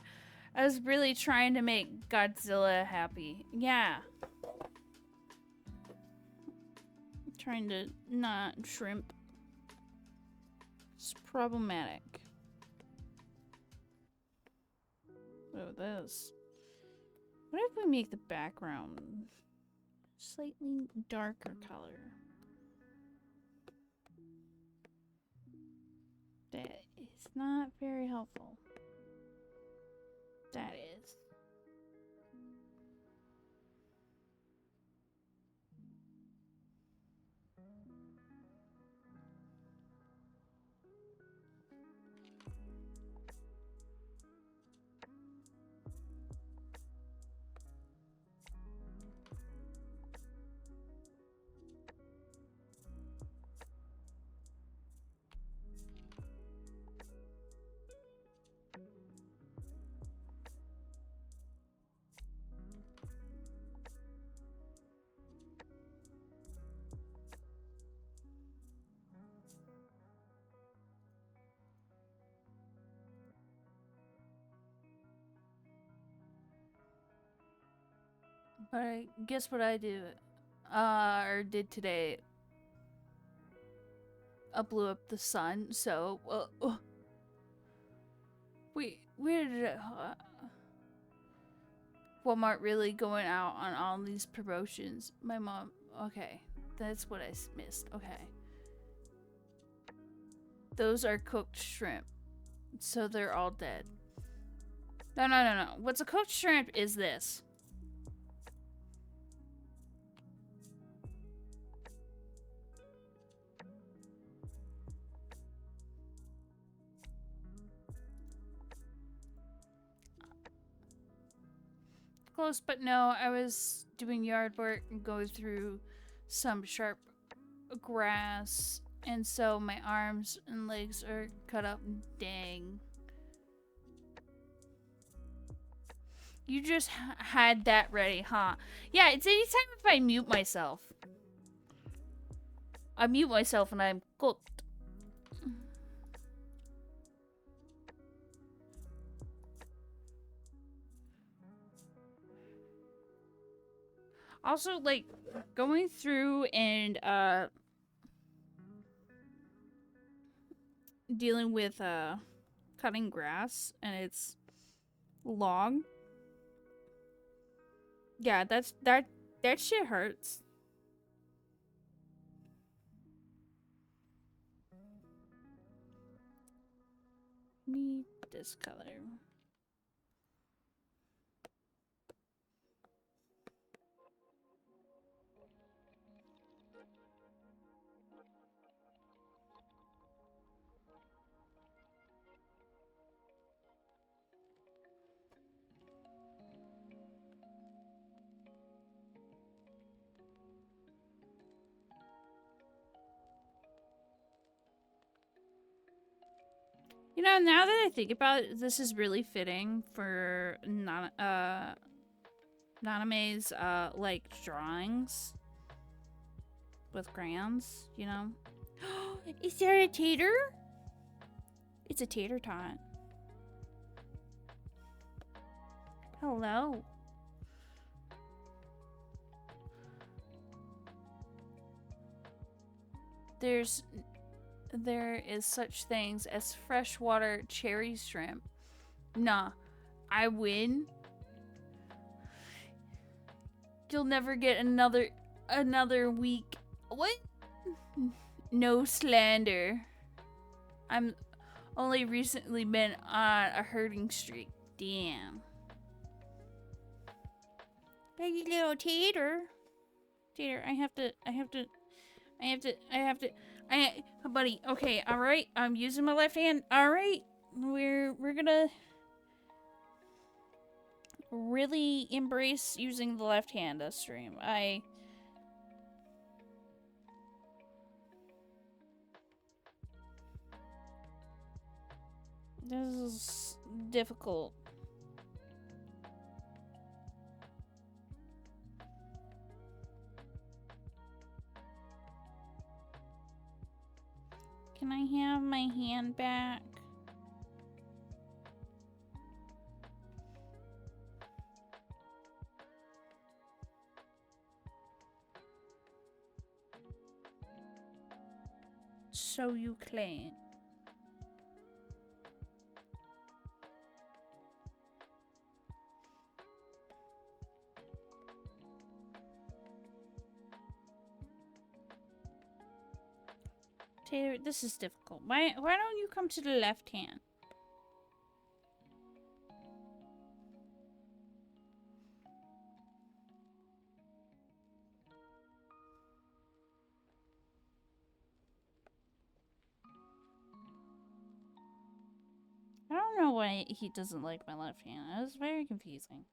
I was really trying to make Godzilla happy. Yeah. Trying to not shrimp. It's problematic. Oh, this. What if we make the background slightly darker color? That is not very helpful. That is. Alright, guess what I do? Or did today? I blew up the sun, so, wait, where did it, Walmart really going out on all these promotions? My mom, okay, that's what I missed, okay. Those are cooked shrimp, so they're all dead. No. What's a cooked shrimp is this. Close, but no, I was doing yard work and going through some sharp grass, and so my arms and legs are cut up. Dang. You just had that ready, huh? Yeah, it's anytime if I mute myself. I mute myself and I'm cooked. Also, like, going through and, dealing with, cutting grass, and it's long. Yeah, that shit hurts. Need this color. You know, now that I think about it, this is really fitting for Naname's, like, drawings with crayons, you know? Is there a tater? It's a tater tot. Hello. There is such things as freshwater cherry shrimp. Nah, I win. You'll never get another week. What? No slander. I'm only recently been on a herding streak. Damn. Hey, little tater. Tater, buddy, okay, alright, I'm using my left hand, alright, we're gonna really embrace using the left hand this stream. This is difficult. Can I have my hand back? So you claim. Taylor, this is difficult. Why don't you come to the left hand? I don't know why he doesn't like my left hand. It was very confusing.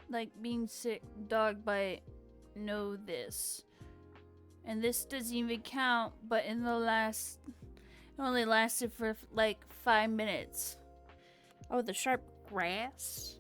Like being sick, dog bite, know this. And this doesn't even count, but in the last... It only lasted for like 5 minutes. Oh, the sharp grass?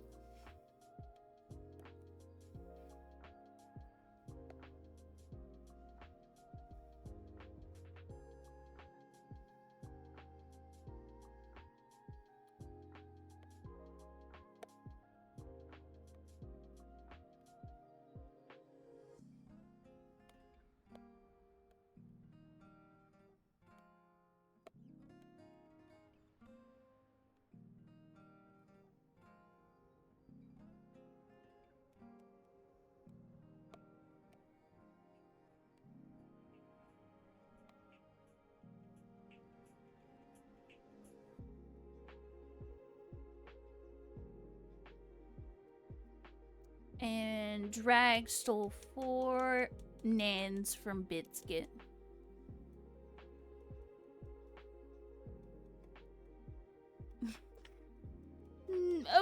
And Drag stole 4 nans from Biscuit.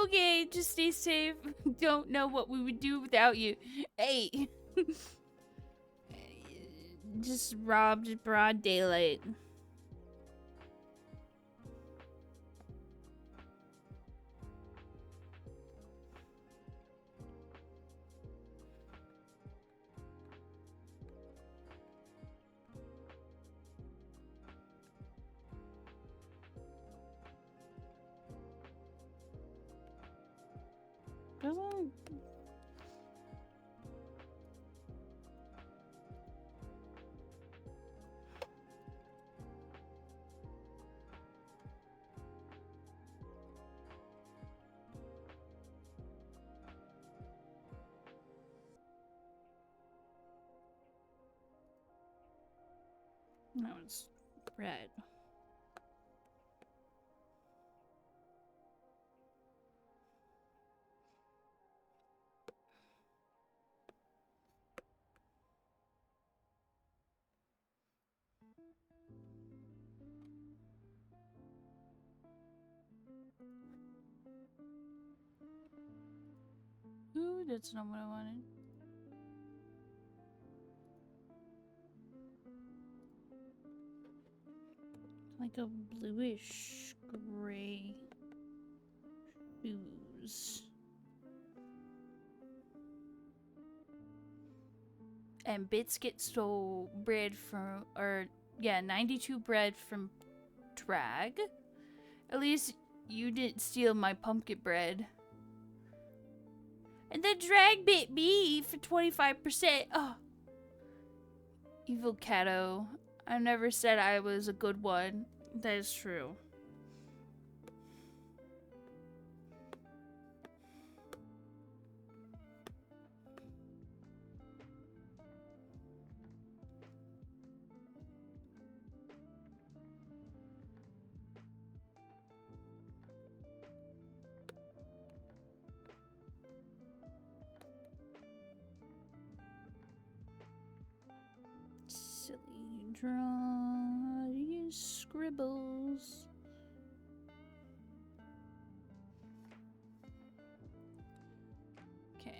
Okay, just stay safe. Don't know what we would do without you. Hey. Just robbed broad daylight. Doesn't... No, it's red. Ooh, that's not what I wanted. Like a bluish gray shoes. And Biscuit stole bread from, or yeah, 92 bread from Drag. At least you didn't steal my pumpkin bread. And then Drag bit me for 25%. Oh. Evil Cato. I never said I was a good one. That is true. Silly draw these scribbles. Okay.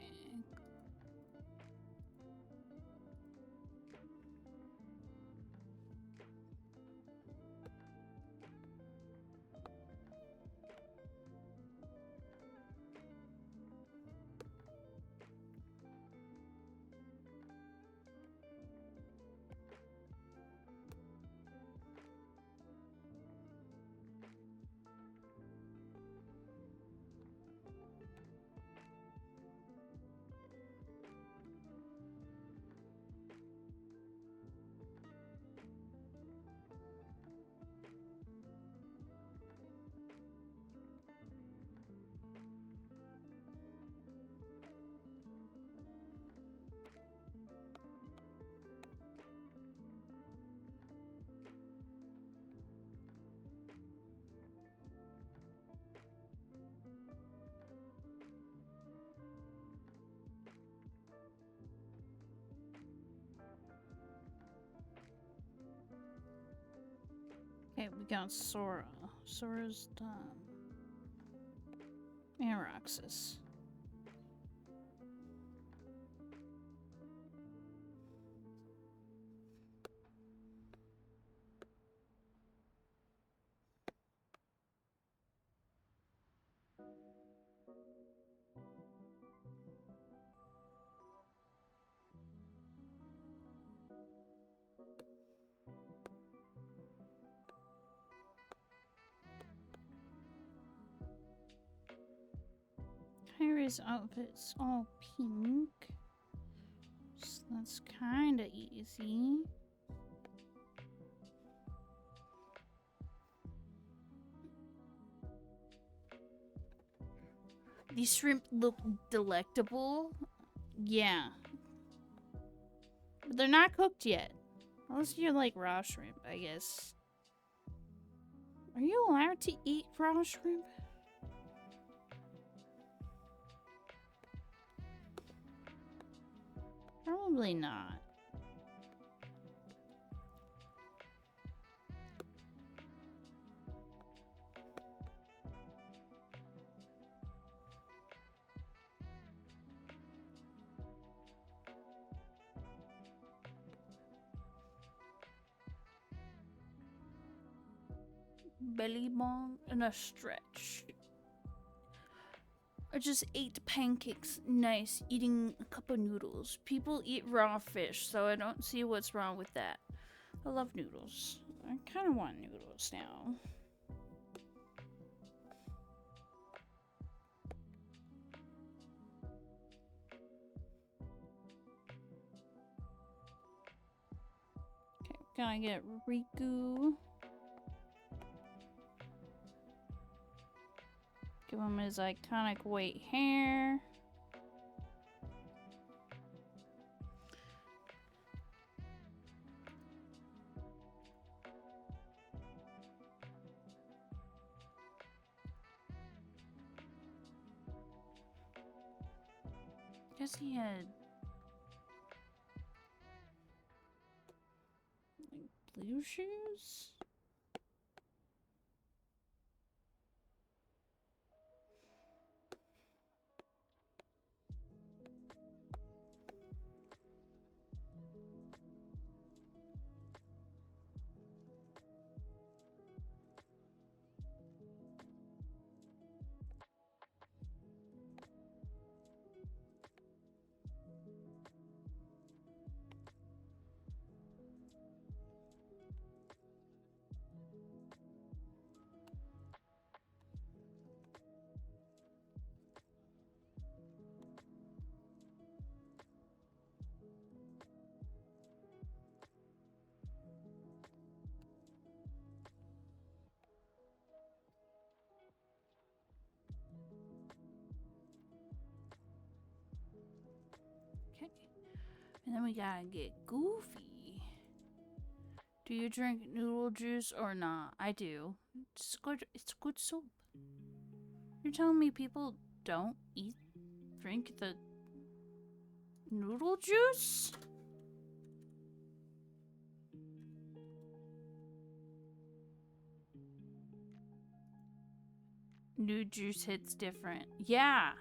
Okay, we got Sora. Sora's done. And Roxas. Everybody's outfit's all pink. So that's kind of easy. These shrimp look delectable. Yeah. But they're not cooked yet. Unless you're like raw shrimp, I guess. Are you allowed to eat raw shrimp? Probably not. Belly bong and a stretch. I just ate pancakes. Nice. Eating a cup of noodles. People eat raw fish, so I don't see what's wrong with that. I love noodles. I kind of want noodles now. Okay, gonna get Riku. Give him his iconic white hair. Guess he had like blue shoes? Okay. And then we gotta get Goofy. Do you drink noodle juice or not? I do. It's good. It's good soup. You're telling me people don't drink the noodle juice? New juice hits different. Yeah.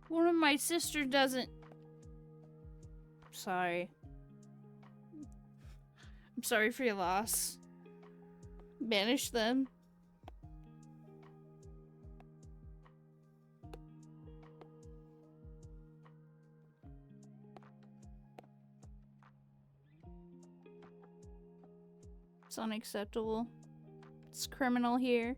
One of my sisters doesn't. Sorry. I'm sorry for your loss. Banish them. It's unacceptable. It's criminal here.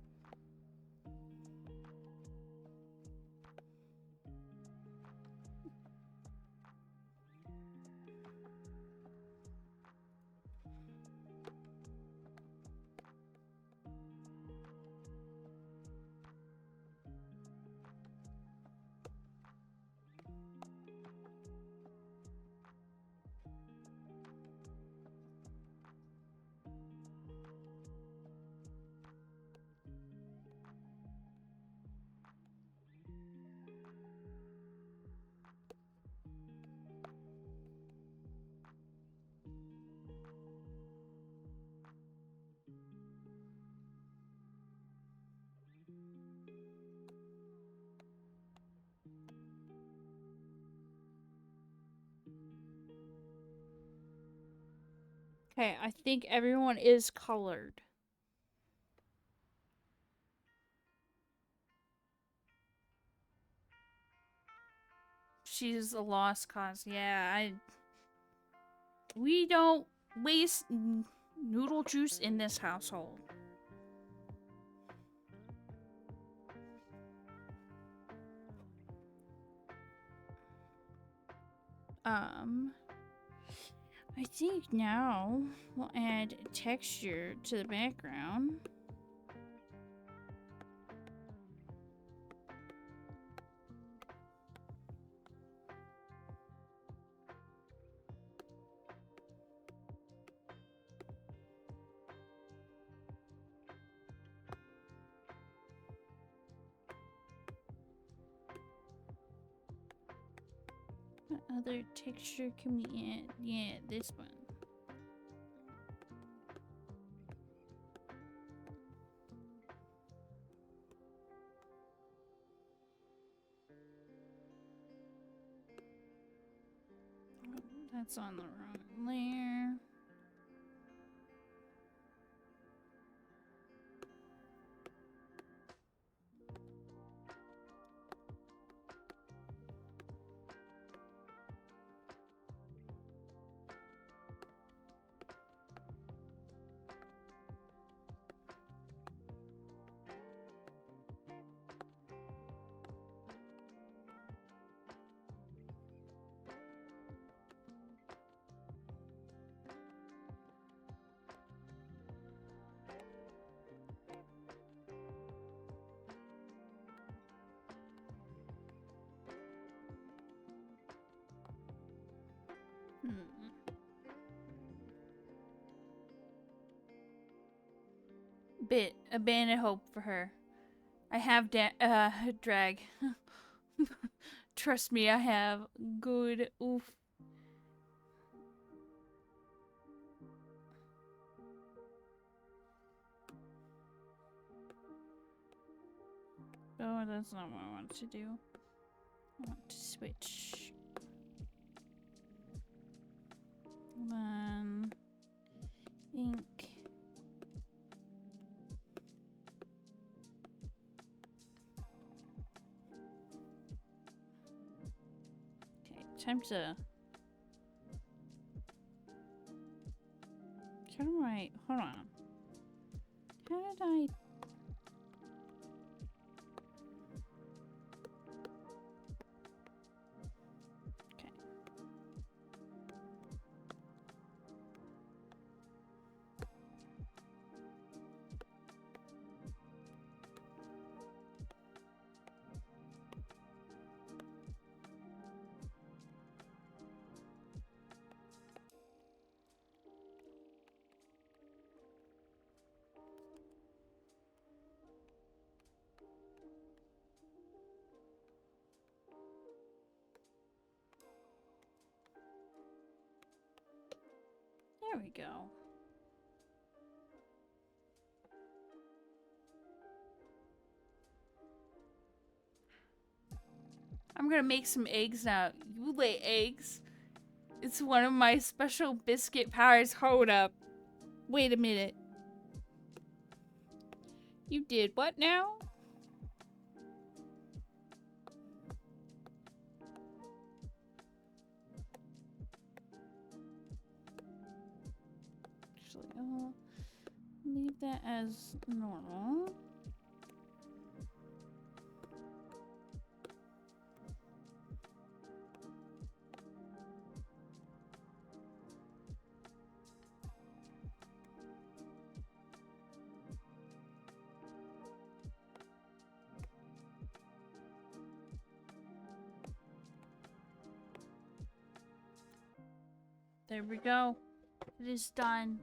Okay, I think everyone is colored. She's a lost cause. Yeah, we don't waste noodle juice in this household. I think now we'll add texture to the background. What other texture can we add? Yeah, this one. Oh, that's on the wrong layer. Abandon hope for her. I have drag. Trust me, I have. Good. Oof. Oh, that's not what I want to do. I want to switch. Then ink. Okay, time to. How do I? Hold on. How did I? There we go. I'm gonna make some eggs now. You lay eggs? It's one of my special biscuit powers. Hold up. Wait a minute. You did what now? Actually, I'll leave that as normal. There we go. It is done.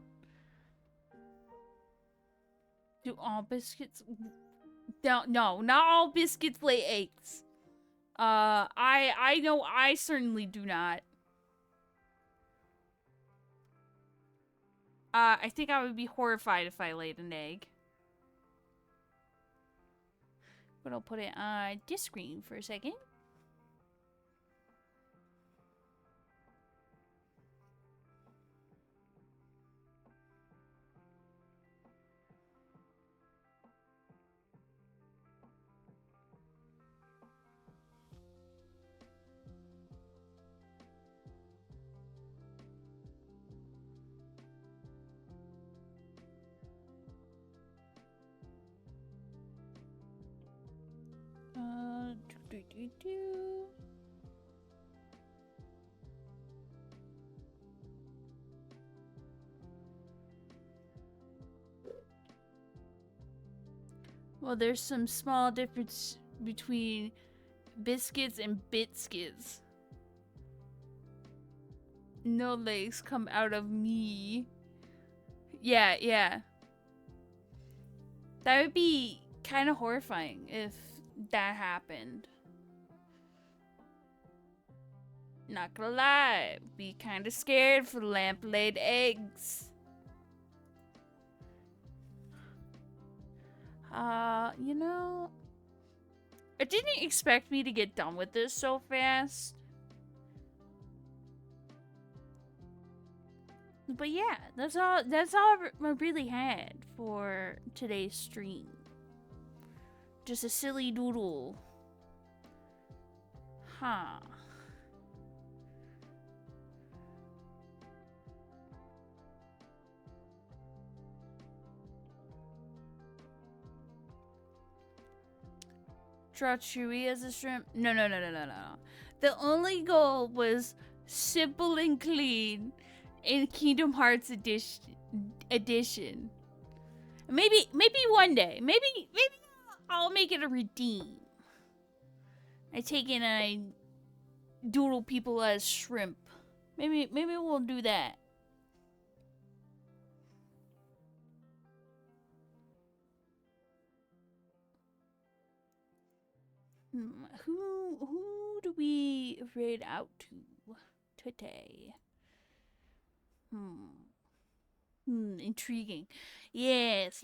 Do all biscuits? No, not all biscuits lay eggs. I know I certainly do not. I think I would be horrified if I laid an egg. But I'll put it on this screen for a second. Well, there's some small difference between biscuits and bitskits. No legs come out of me. Yeah, yeah. That would be kind of horrifying if that happened. Not gonna lie, be kind of scared for lamp-laid eggs. You know, I didn't expect me to get done with this so fast. But yeah, that's all I really had for today's stream. Just a silly doodle. Huh. Draw Chewy as a shrimp? No. The only goal was simple and clean in Kindgom Hearts edition. Maybe one day. Maybe I'll make it a redeem. I take in and I doodle people as shrimp. Maybe we'll do that. Who do we raid out to today? Intriguing. Yes.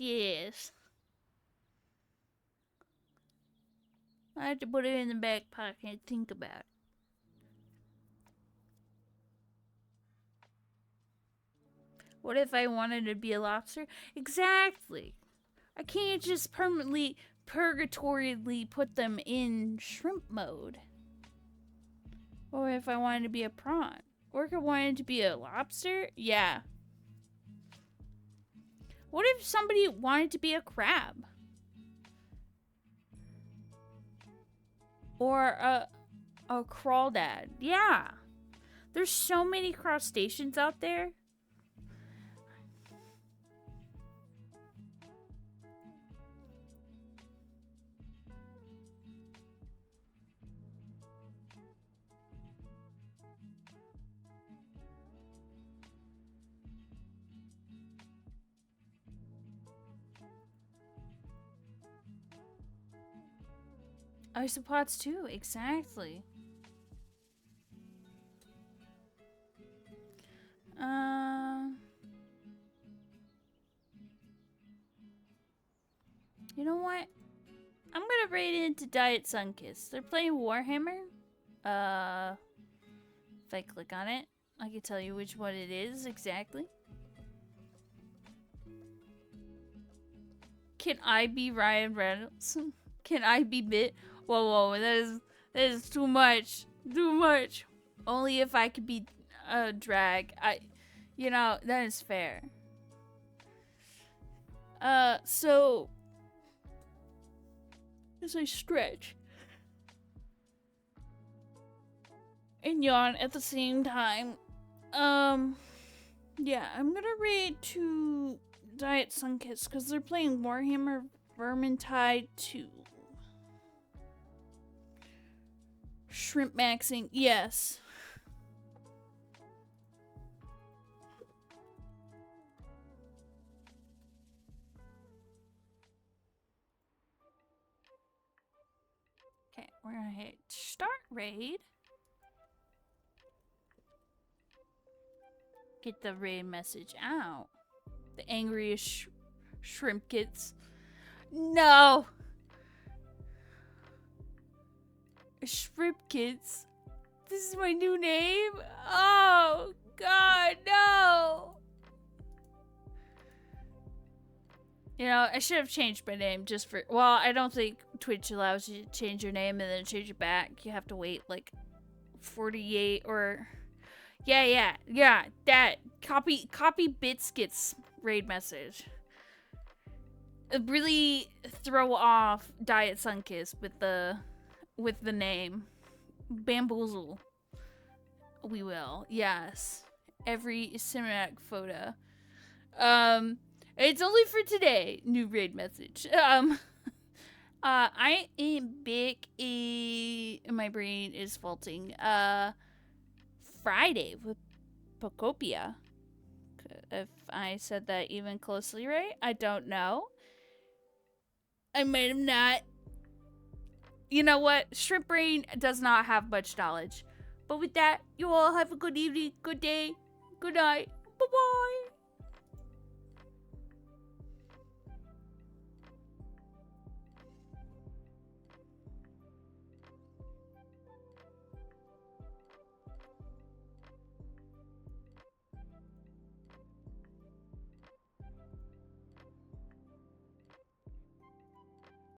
I have to put it in the back pocket and think about it. What if I wanted to be a lobster? Exactly. I can't just permanently purgatorially put them in shrimp mode. Or if I wanted to be a prawn. Or if I wanted to be a lobster? Yeah. What if somebody wanted to be a crab? Or a crawdad? Yeah. There's so many crustaceans out there. Isopods too, exactly. You know what? I'm gonna raid into Diet Sunkiss. They're playing Warhammer. If I click on it, I can tell you which one it is exactly. Can I be Ryan Reynolds? Can I be Bit? Whoa, that is too much. Too much. Only if I could be a drag. You know, that is fair. So as I stretch and yawn at the same time, yeah, I'm gonna raid to Diet Sunkiss because they're playing Warhammer Vermintide 2. Shrimp maxing, yes. Okay, we're gonna hit start raid. Get the raid message out. The angriest shrimp kids. No! Shrimp kids. This is my new name? Oh, God, no! You know, I should have changed my name just for... Well, I don't think Twitch allows you to change your name and then change it back. You have to wait, like, 48 or... Yeah, that. Copy Biscuits raid message. Really throw off Diet Sunkiss with the with the name. Bamboozle. We will. Yes. Every cinematic photo. It's only for today. New raid message. I am big. My brain is faulting. Friday with Pocopia. If I said that even closely right, I don't know. I might have not. You know what? Shrimp Brain does not have much knowledge. But with that, you all have a good evening, good day, good night. Bye-bye.